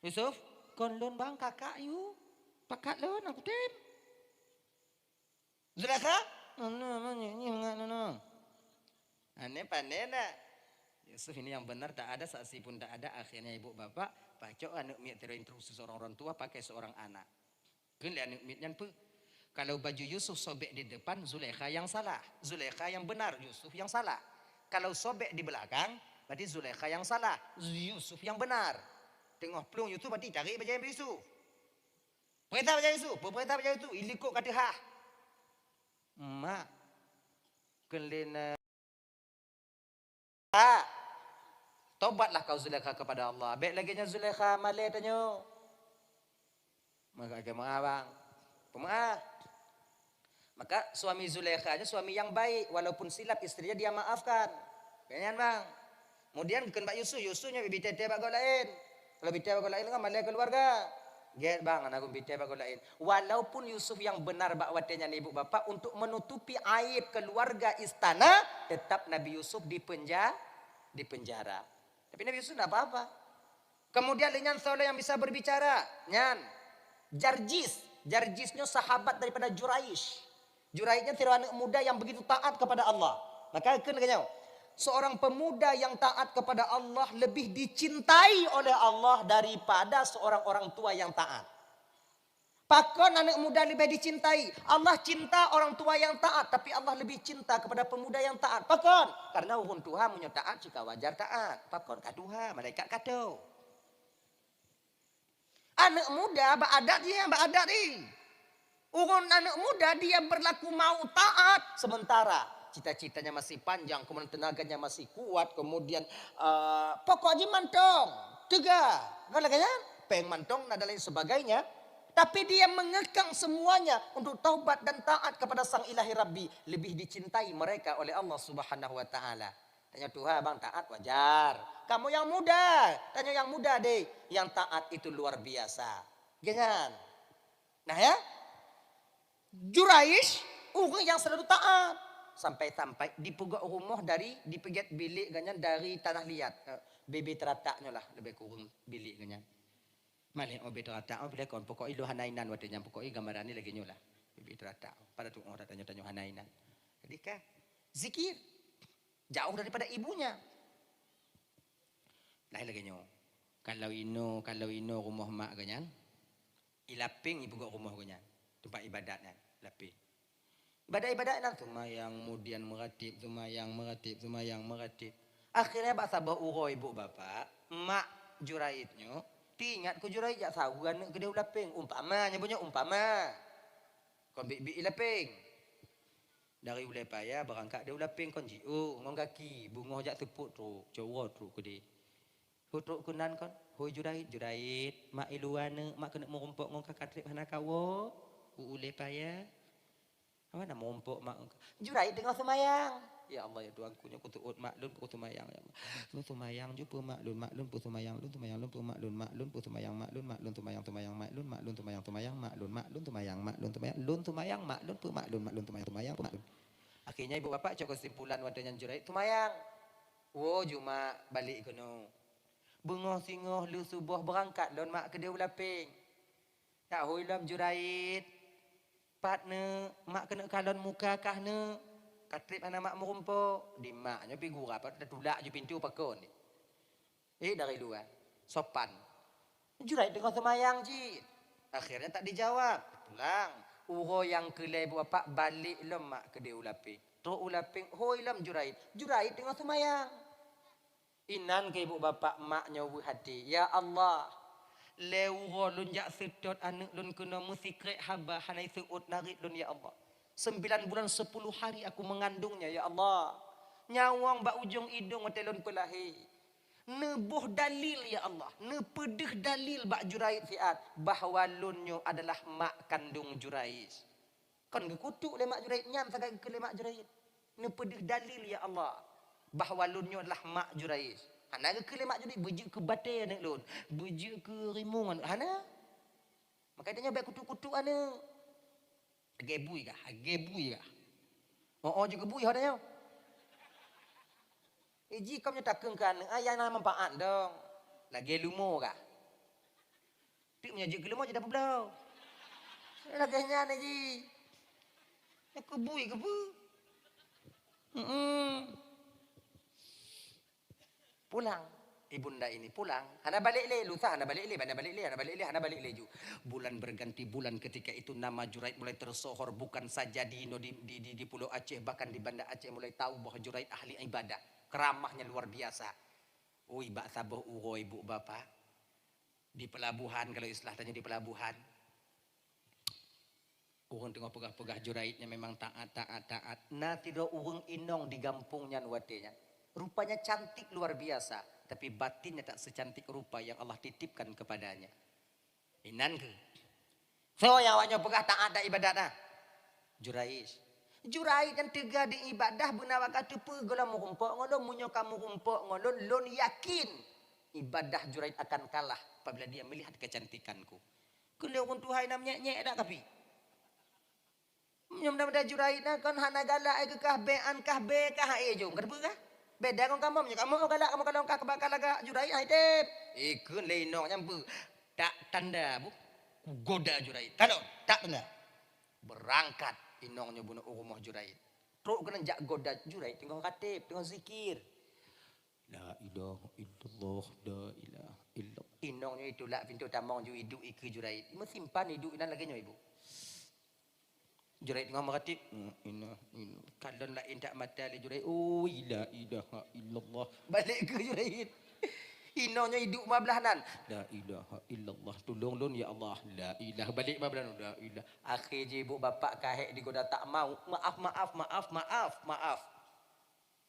Yusuf, kon lon bang kakak yu. Pakat lon aku tim. Zulaikha? Ano ni ngano. Ane panena. Yusuf ini yang benar tak ada saksi pun tak ada akhirnya ibu bapak pacok anak miat terinterus seorang orang tua pakai seorang anak. Kun anak miat nyan pu. Kalau baju Yusuf sobek di depan, Zulaikha yang salah. Zulaikha yang benar, Yusuf yang salah. Kalau sobek di belakang, berarti Zulaikha yang salah. Yusuf yang benar. Tengok pelung Yusuf, berarti cari baju Yusuf. Perintah baju Yusuf, perintah baju Yusuf. Ilikuk kata ha. Mak. Kelina. Tobatlah kau Zulaikha kepada Allah. Baik lagi Zulaikha malai tanya. Maka agama abang. Pemaaf. Maka suami Zulaikha aja suami yang baik. Walaupun silap istrinya dia maafkan. Kenyan bang. Kemudian bukan Pak Yusufnya bibitete bago lain. Kalau bibitete bago lain kan malah keluarga. Get bang anak bibitete bago lain. Walaupun Yusuf yang benar bakwatenya ibu bapak untuk menutupi aib keluarga istana. Tetap Nabi Yusuf di penjara. Tapi Nabi Yusuf tidak apa-apa. Kemudian dengan soleh yang bisa berbicara. Nyan. Jarjisnya sahabat daripada Juraish. Juraishnya anak muda yang begitu taat kepada Allah. Maka kenanya seorang pemuda yang taat kepada Allah lebih dicintai oleh Allah daripada seorang orang tua yang taat. Pakon anak muda lebih dicintai. Allah cinta orang tua yang taat. Tapi Allah lebih cinta kepada pemuda yang taat. Pakon. Karena orang tua punya taat jika wajar taat. Pakon kaduha. Malaikat kado. Anak muda beradat dia. Beradat dia. Orang anak muda dia berlaku mau taat. Sementara cita-citanya masih panjang. Kemudian tenaganya masih kuat. Kemudian pokok aja mantong. Tiga. Kalau kaya peng mantong dan lain sebagainya. Tapi dia mengekang semuanya untuk taubat dan taat kepada Sang Ilahi Rabbi. Lebih dicintai mereka oleh Allah Subhanahu wa taala. Tanya Tuhan, bang taat wajar. Kamu yang muda, tanya yang muda deh. Yang taat itu luar biasa. Jangan. Nah ya. Juraish, orang yang selalu taat. Sampai-sampai dipegak rumah dari dipegat bilik ganyan dari tanah liat. Bebe terataknya lah lebih kurang bilik ganyan. Malih obe terata, bila kon pokok ilu hanainan wadanya pokok gambaran ni lagi nyola. Bibi terata, pada tu orang tanya hanainan. Jadi kah zikir jauh daripada ibunya. Lain lagi nyo. Kalau ino rumah mak ganyan, ilaping ibu gak rumah ganyan. Tempat ibadatnya, laping. Ibadat nang tumayang kemudian meratib, tumayang meratib. Akhirnya bahasa bau ibu bapak, mak juraitnya tingat ku jurai jak sawan ke dia laping umpama nyebutnya umpama kon bi laping dari ulai paya berangkat dia laping kon jiu ngong kaki bungo jak tepuk tu cowo tu ku di hutuk kunan kon hoi jurait mak iluane mak kena merumpok ngong kakak trip hana kawo ulai paya apa nak merumpok mak jurait dengan semayang. Ya Allah ya Tuhanku nya kutuut maklun ku tumayang ya Allah. Lu tumayang jumpa maklun pu tumayang lu tumayang lu pu maklun pu tumayang maklun tumayang maklun tumayang pu maklun tumayang maklun. Akhirnya ibu bapak cok kesimpulan wadanya jurai tumayang. Wo cuma balik kono. Bungoh singoh lu subuh berangkat lon mak ke dia laping. Tak hoilam jurait. Partner mak kena kalon muka kah ne. Katrip anak mak merumpuk di maknya pi gurap ada tulak je pintu pakon. Dari luar sopan. Jurai dengan semayang ji. Akhirnya tak dijawab. Pulang. Uro yang kelai bapak balik lemak ke dia ulaping. Terus ulaping hoi lam jurai. Jurai dengan semayang. Inan ke ibu bapak maknya hati. Ya Allah. Leuro lunjak sedot anak lun kena musikret haba hanai seut narik lun ya Allah. 9 bulan 10 hari aku mengandungnya ya Allah. Nyawang bak ujung hidung telon pelahi. Nebuh dalil ya Allah. Nepedeh dalil bak Jurait fiat. Bahawa lunyo adalah mak kandung Jurait. Kan kutuk le mak Jurait. Nyam sakai ke le mak Jurait. Nepedeh dalil ya Allah. Bahawa lunyo adalah mak Jurait. Anak ke le mak Jurait. Bejuk ke batai anak lun. Bejuk ke rimungan. Anak. Makanya baik kutuk-kutuk anak. Gebui kah? Oh juga bui hadanya. Iji kau nyetak kan ayah nama manfaat dong. Lagi lumo kah? Tik punya je lumo je dah belau. Lagi nya ji. Aku bui ke bu? Pulang. Ibunda ini pulang. Hana balik le, lusa hana balik le, hana balik le ju. Bulan berganti bulan ketika itu nama Jurait mulai tersohor bukan saja di Pulau Aceh bahkan di Banda Aceh mulai tahu bahwa Jurait ahli ibadah. Keramahnya luar biasa. Ui bak saboh uroi ibu bapak. Di pelabuhan kalau istilahnya di pelabuhan. Urang tengah pegah-pegah Juraitnya memang taat. Nah tidak urang inong di gampungnya nuatenya. Rupanya cantik luar biasa. Tapi batinnya tak secantik rupa yang Allah titipkan kepadanya. Inan ke? So yang awaknya pegah tak ada ibadat dah. Jurait yang tega di ibadah benawa kata pegolah murumpuk ngolon munyo kamu rumpuk ngolon lon yakin ibadah Jurait akan kalah apabila dia melihat kecantikanku. Kalau orang Tuhan nak nyek-nyek dak kapi. Mudah-mudahan Jurait kan hana galak ke kah bean kah be kah jom kerbe kah? Beda kong kamu galak kamu kalau kah kebakal agak Jurait haidep. Ikun leinong nyampu. Tak tanda bu. Goda Jurait. Tak tanda. Berangkat inongnya bunuh rumah Jurait. Terus kena jak goda Jurait tengok katib, tengok zikir. La ilaha illallah, la ilaha illallah. Inongnya itu lah pintu tamang ju hidup iku Jurait. Mau simpan hidup dan lagi nyo ibu. Jurait ngomong kati, kalon lah indak mata le Jurait. Oh la ilaha illallah. Balik ke Jurait. Inongnya hidup mablahanan. La ilaha illallah. Tolong lon ya Allah. La ilaha balik mablahanan. La ilaha. Akhir je ibu bapak kahek digoda tak mau. Maaf.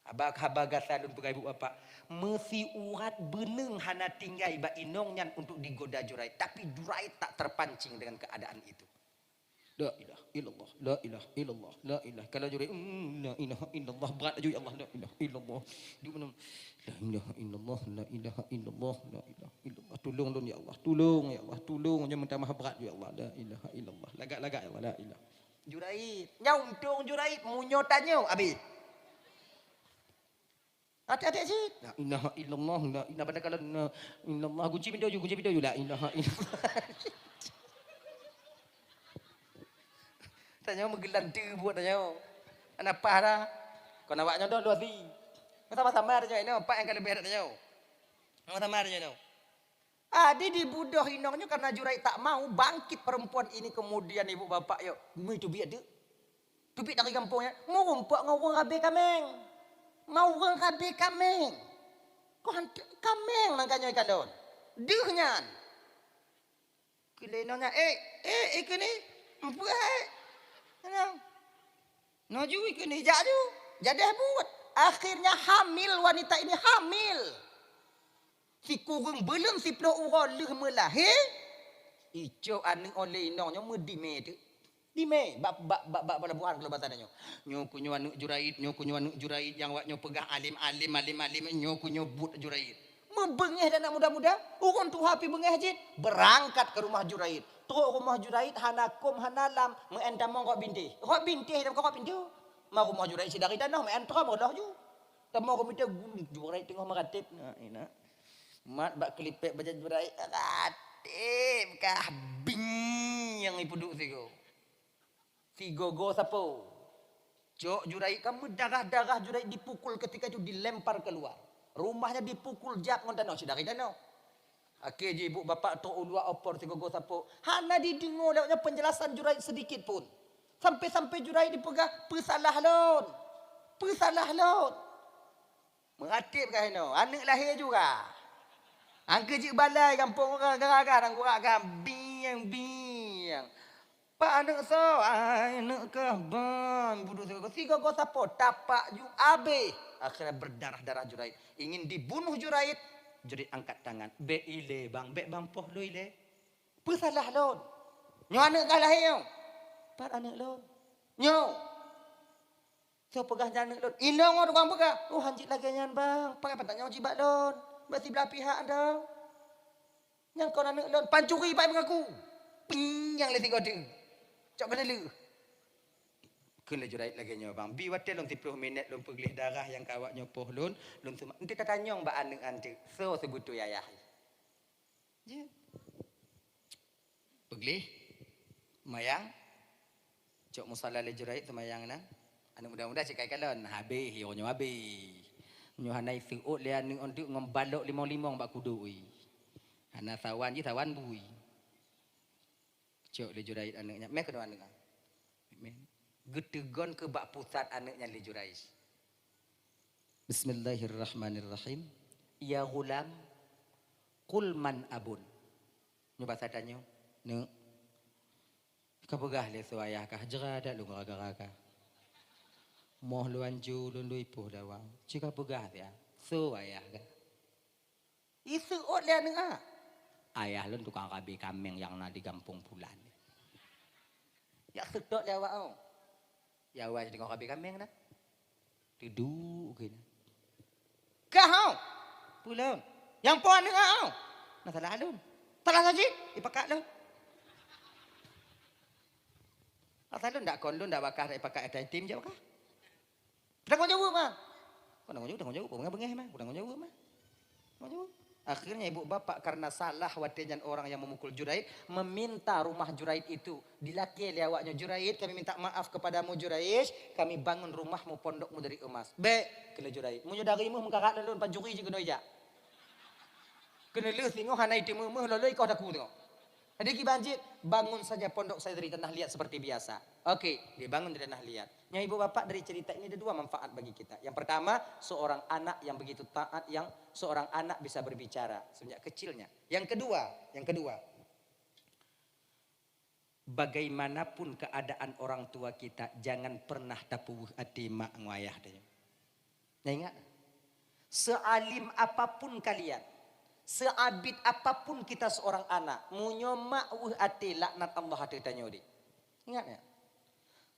Abang gasalun pegai ibu bapak. Mesti urat beneng hana tinggal ba inongnya untuk digoda Jurait. Tapi Jurait tak terpancing dengan keadaan itu. La ilaha illallah, la ilaha illallah, la ilaha. Kalau Jurait, la ilaha illallah, berat aja ya Allah, la ilaha illallah. Di mana? La ilaha illallah, la ilaha illallah, la ilaha illallah. Tolong ya Allah, tolong ya Allah, tolong. Jangan minta maaf berat ya Allah, la ilaha illallah. Lagak ya Allah, la ilaha. Jurait, nyauntong Jurait, munyo tanyo, abi. Hati-hati sih. La ilaha illallah, la ilaha pada kalau la illallah kunci pintu la ilaha illallah. Tanya menggelan tu buat tanya. Kenapa dah? Kau nak buatnya dah luar si. Sama-sama aja ini. Apa yang kalian berat tanya? Sama-sama aja ini. Adi dibudoh inongnya karena Jurait tak mau bangkit perempuan ini kemudian ibu bapak yo. Mu itu biar tu. Tubik dari kampungnya. Mau rumpuk ngawang rabe kameng. Mau orang rabe kameng. Kau hantar kameng nangkanya ikan daun. Dehnya. Kelenongnya ikan ni. Buat. Noju ikan ni jadu. Jadah buat. Akhirnya hamil wanita ini hamil. Si kurung belum si peluk orang leh melahir. Ijo anu oleh inongnya medime tu. Dime bak pelabuhan kalau batannya. Nyo kunyo anu Jurait yang wak nyo pegah alim nyo kunyo but Jurait. Membengeh dan anak muda-muda. Urun tu hapi bengeh je. Berangkat ke rumah Jurait. Teruk rumah Jurait hanakum hanalam mengentam kok bintih. Kok bintih dan kok pintu. Mau rumah Jurait sedari tanah mengentam modah ju. Tamo ko minta gulit Jurait tengah meratip. Nah, ina. Mat bak kelipek baca Jurait ratip kah bing yang ipu duk sigo. Sigogo sapo. Jok Jurait kamu darah-darah Jurait dipukul ketika itu dilempar keluar. Rumahnya dipukul jak ngontan sedari tanah. Akhir je ibu bapak tu ulua opor sigogo sapo. Hana didengar lewatnya penjelasan Jurait sedikit pun. Sampai Jurait dipegang pesalah lon. Meratip kah ini? Anak lahir juga. Angka cik balai kampung orang gerak-gerak dan biang. Pak anak so, anak ke bang. Budu sigogo sapo. Tapak ju abe. Akhirnya berdarah-darah Jurait. Ingin dibunuh Jurait. Jurait angkat tangan. Be ile bang. Be bang poh lo ile. Pesalah lon. Nyo anak kah lahir. Pat anak lon. Nyo. So pegah anak lon. Inong orang tukang pegah. Oh hanjit lagi nyan bang. Pakai patah nyawa jibat lon. Berarti belah pihak dah. Yang kau anak lon. Pancuri pakai mengaku. Ping yang letih kau tu. Cak mana lu. Kena Jurait lagi nyawa bang. Biwatir lon 10 minit lon pegelih darah yang kawak nyopoh lon. Lon semua. Nanti tak tanyong mbak anak antik. So sebutu yayah. Je. Pegelih. Mayang. Cok musala le Jurait semayang na. Anak muda-muda cik kai kalon. Habis. Nyo habis. Nyo hanai seut le anak antik ngembalok limong-limong bak kudu. Hana sawan je sawan bui. Cok le Jurait anaknya. Meh kena anak. Meh. Getegon ke bak pusat anaknya le Jurait. Bismillahirrahmanirrahim. Ya gulam, qul man abun. Nyo bahasa tanya. Ne. Kapegah le so ayah kah jerada lu raga-raga. Moh lu anju lu ipuh dawang. Cika pegah dia. So ayah kah. Isu ot le anak. Ayah lu tukang kabe kameng yang na di kampung Pulan. Ya sedot le awak au. Ya awak jadi kabe kameng na. Duduk gini. Kau Pulan. Yang puan dengan au. Nah salah alun. Salah saja. Ipakat lu. Asal lu ndak kon lu ndak bakar pakai ada tim je bakar. Dah kau jawab mah. Kau dah kau jawab. Kau bengah mah. Kau dah kau jawab mah. Kau jawab. Akhirnya ibu bapak karena salah watejan orang yang memukul Jurait meminta rumah Jurait itu dilaki liawaknya Jurait, kami minta maaf kepadamu Jurait, kami bangun rumahmu pondokmu dari emas. Be kele Jurait. Munyo darimu mengkarak lelun pancuri je kena ijak. Kena leh tengok hanai temu loloi kau dah ku tengok. Ada ki banjir, bangun saja pondok saya dari tanah liat seperti biasa. Okey, dia bangun dari tanah liat. Yang ibu bapak dari cerita ini ada dua manfaat bagi kita. Yang pertama, seorang anak yang begitu taat, yang seorang anak bisa berbicara sejak kecilnya. Yang kedua, bagaimanapun keadaan orang tua kita, jangan pernah tapuh hati mak ngayah dia. Nah, ingat, sealim apapun kalian, seabid apapun kita seorang anak, munyo mak hati laknat Allah hati tanyo di. Ingat ya?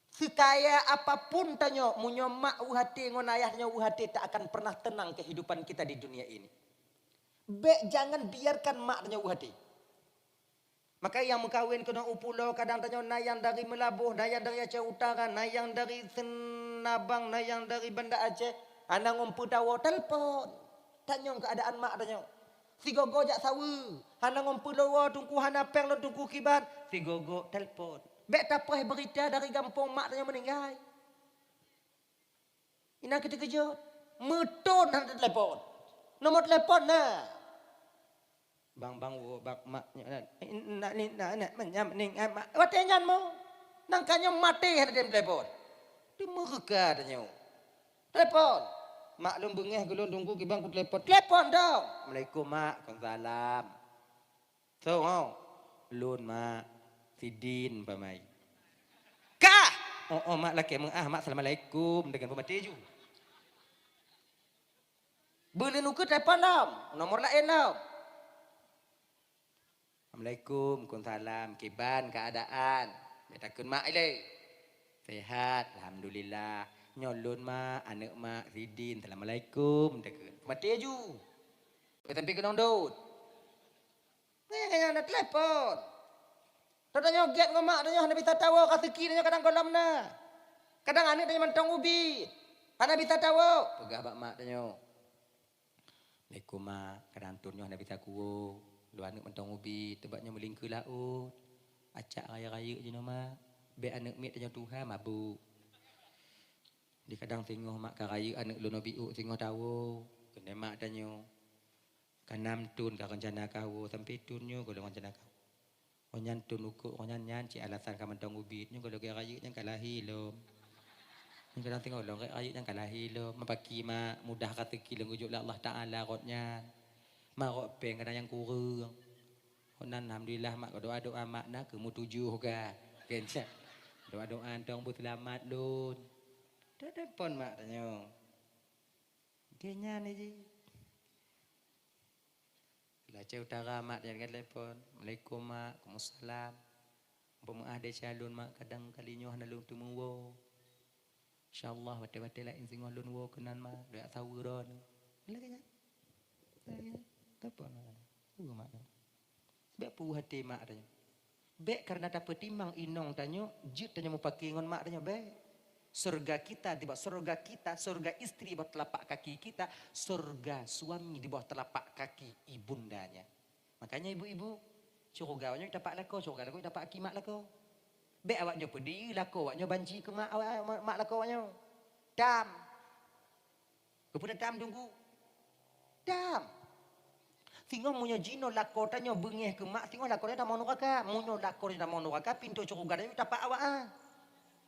Sekaya apapun tanyo, munyo mak hati ngon ayahnya hati tak akan pernah tenang kehidupan kita di dunia ini. Jangan biarkan mak tanyo hati. Maka yang mengkawin kena upulau kadang tanyo nayang dari Melabuh, nayang dari Aceh Utara, nayang dari Senabang, nayang dari Banda Aceh, anak ngompu tawo telpon. Tanyo keadaan mak tanyo. Si gogo jak sawu, anak ngompu lawa tungku hana peng lo tungku kibat, si gogo telpon. Bek tapah berita dari kampung mak tanyo meninggal. Ina kita kejut, metun hana telpon. Nomor telpon nah. Bang wo bak maknya nak menyam ning mak watenyan mo nang kanyo mati ada dem telepon di mereka tanyo telepon maklum bengeh gelon tunggu kibang ku telepon dong. Assalamualaikum mak, waalaikumsalam. So lun mak sidin pamai ka mak laki meng mak assalamualaikum dengan pemati ju beli nuku telepon dong nomor lain dong. Assalamualaikum, waalaikumsalam, kiban keadaan. Betakun mak ile. Sehat, alhamdulillah. Nyolun mak, anak mak Ridin. Assalamualaikum, betakun. Mati aju. Tapi kena ndut. Nak telepon. Tadi nyoget ngom mak tanya hana bisa tahu kasih kiri kadang kolam na. Kadang anak tanya mentong ubi. Hana bisa tahu. Pegah bak mak tanya. Assalamualaikum mak, kadang turnya hana bisa kuwo. Dua anak mentong ubi, tebaknya meling ke laut. Acak raya-raya je nama. Be anak mit tanya Tuhan mabuk. Di kadang tengok mak karaya anak lu nabi tengok tahu. Kena mak tanya. Kanam tun ka rencana kau sampai tunnya kalau rencana kau. Onyan tun uku, onyan nyan ci alasan ka mentong ubi. Nyo kalau raya yang kalahi lom. Nyo kadang tengok lo raya yang kalahi lom. Mapaki mak mudah kata kila ngujuk Allah Taala rotnya. Mak kok peng kadang yang kurang. Konan alhamdulillah mak doa-doa mak nak ke mu 7 ka. Kenca. Doa-doa tong bu selamat lun. Telepon mak tanya. Kenya ni ji. Aceh Utara mak jangan telepon. Assalamualaikum mak, waalaikumsalam. Pemah de calon mak kadang kalinya hana lung tumuwo. Insyaallah wate-wate lain sing lun wo kenan mak doa sawuron. Lagi telepon mak. Bek pu hati mak tanya. Bek karena dapat timang inong tanya, jut tanya mau pakai ngon mak tanya bek. Surga kita di bawah surga kita, surga istri di bawah telapak kaki kita, surga suami di bawah telapak kaki ibundanya. Makanya ibu-ibu, surga awaknya dapat lako, surga lako dapat akimat lako. Bek awaknya pedih lako, awaknya banci ke mak lako awaknya. Dam. Kepada dam tunggu. Dam. Tengok munyo jino lako tanya bengeh ke mak, tengok lako dia dah mau neraka. Munyo lako dia dah mau neraka, pintu surga dia dapat awak ah.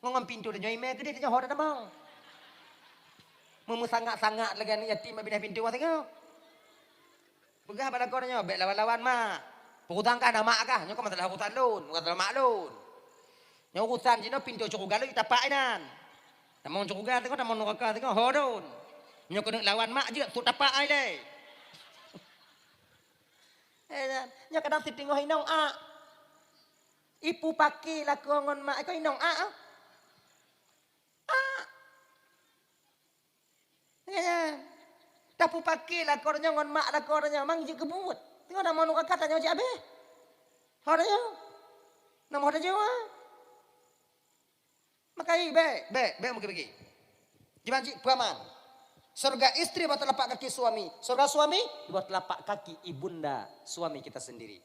Ngomong pintu dia email ke dia tanya hor dah mau. Memu sangat-sangat lagi ni yatim pindah pintu wah tengok. Pegah pada kau tanya, bek lawan-lawan mak. Perhutang kan mak kah? Nyo kau masalah hutan lun, bukan masalah mak lun. Nyo hutan jino pintu surga dia dapat inan. Dah mau surga tengok dah mau neraka tengok hor lun. Nyo kena lawan mak je, tu dapat ai deh. Nya kadang si tengok inong a. Ipu paki lah kongon mak ko inong a. Ya. Tapu paki lah kornya ngon mak lah kornya mang je kebut. Tengok dah mau nuk kata nyo je abe. Hornya. Nam hor je wa. Makai be mau pergi. Dibanci paman. Surga istri buat telapak kaki suami. Surga suami buat telapak kaki ibunda suami kita sendiri.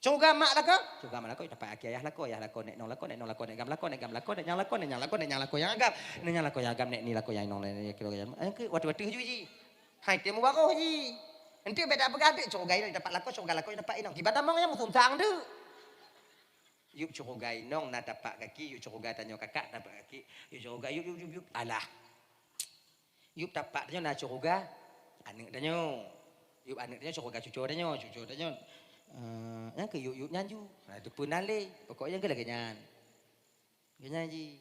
Coba mak lako. Coba mak lako dapat kaki ayah lako nek nong lako nek gam lako nek nyang lako yang agam. Nek nyang lako yang agam nek ni lako yang nong nek kilo yang. Ke watu-watu ji. Hai temu bako ji. Nanti beda begadik curugai dapat lako curugai lako dapat inong. Kibat among yang musuntang tu. Yuk curugai nong na dapat kaki, yuk curugai tanyo kakak dapat kaki, yuk curugai yuk. Alah. Yuk dapat tanyo na curugai anak tanyo. Yuk anak tanyo curugai cucu tanyo. Yang ke yuk nyanju. Nah itu pun nale. Pokoknya ke lagi nyan. Nyanyi.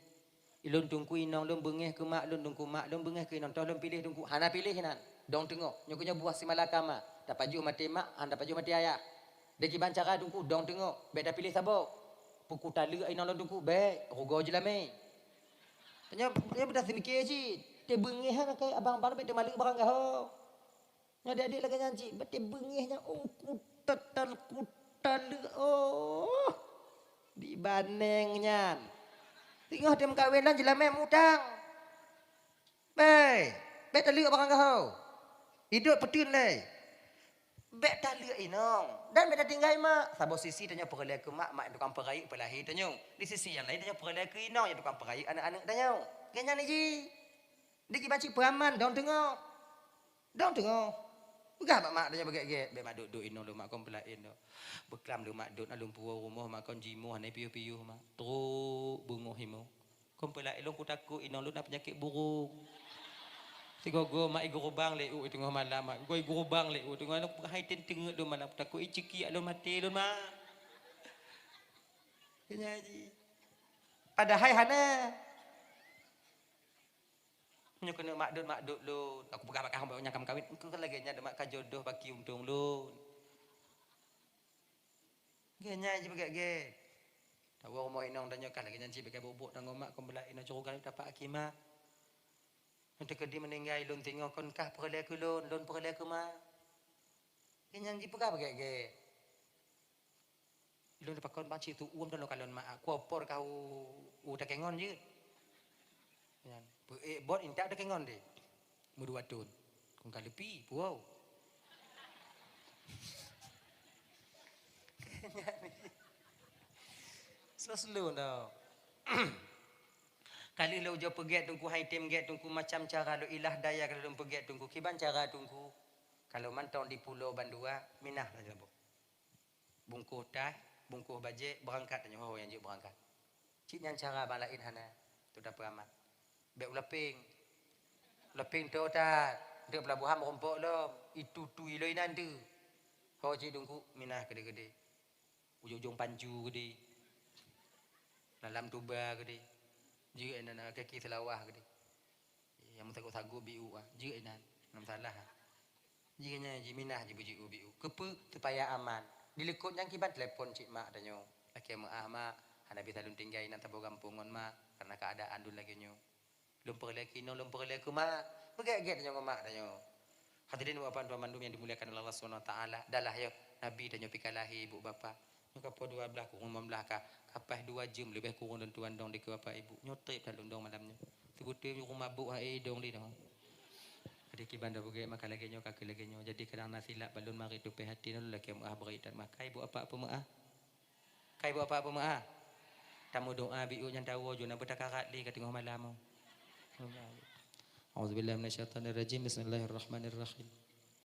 Ilun tungku inong lun bengeh ke mak lun tungku mak lun bengeh ke inong toh lun pilih tungku hana pilih hinan. Dong tengok nyokunya buah si malakama dapat ju mati mak han dapat ju mati ayah. Deki bancara tungku dong tengok beda pilih sabo. Puku tali inong lun tungku be rogo je lah me. Tanya dia bedah semikir je. Dia bengeh han kai abang-abang be malu barang gaho. Nya adik lagi nyanyi bete bengehnya kutal oh di banengnya. Tengah dia kawinan je lah me mudang. Be tali barang gaho. Hidup petun leh. Bek tali inong. Dan beda tinggal mak. Sabo sisi tanya perlai ke mak yang tukang peraik pelahi tanya. Di sisi yang lain tanya perlai ke inong yang tukang peraik anak-anak tanya. Kenya ni ji. Diki baci peraman dong tengok. Begah mak tanya begek-gek. Bek mak duk inong lu mak kon pelain do. Beklam lu mak duk alun puau rumah mak kon jimu hanai piu-piu mak. Teruk bunguh himu. Kon pelain lu ku takut inong lu nak penyakit burung. Si gogo mak iguru bang le tengah malam mak go iguru bang le tengah nak hai tengah do malam takut iciki alun mati lun mak nyanyi padahal hana nyo kena mak dut lu aku pegah pakai hamba nyakam kawin engko lagi nya mak ka jodoh baki untung lu nyanyi begak-gek tahu rumah inong danyo kan lagi nyanyi bekai bubuk nang mak kon belak ina curugan dapat akimat. Untuk kedi meninggal lun tengok kon kah perlai ke lun perlai ke mak. Kenyan ji pegah bagek. Lun dapat kon banci tu dan kalon mak ku opor kau tak kengon je. Yan. Bot intak dak kengon de. Mudu watun. Kon kalepi puau. Selalu dah. Kali lo jo peget tungku hai tem get tungku macam cara lo ilah daya kalau lo peget tungku kiban cara tungku kalau mantau di pulau Bandua minah saja bu bungkuh tah bungkuh baje berangkat tanya oh yang je berangkat cik yang cara balain hana tu dah peramat be ulaping tu ta de pelabuhan rompok lo itu tu iloi nandu ho cik tungku minah gede-gede ujung-ujung panju gede dalam tuba gede jika ina kaki selawah gede yang sagu-sagu biu jika ina nam salah jika nya jiminah ji biu kepe supaya aman dilekut yang kibat telepon cik mak danyo laki mak hana bisa lun tinggal nan tabo kampungon mak karena keadaan dun lagi nyo lumpur lagi mak begek-gek danyo mak danyo hadirin wa tuan mandum yang dimuliakan oleh Allah Subhanahu wa taala dalah yo nabi danyo pikalahi ibu bapa kapo 12 kurang 15 ka kapas 2 jam lebih kurang dan tuan dong di ke bapa ibu nyotip dalam dong malamnya sebutir rumah mabuk hai dong di dong ada kibanda bugai maka lagi nyo kaki lagi nyo jadi kadang nasilap balun mari tu hati nol lagi maah beri dan makai ibu apa maah kai ibu apa maah tamu doa biu yang tahu jona betakarat li ka tengah malam Auzubillahi minasyaitonir rajim bismillahirrahmanirrahim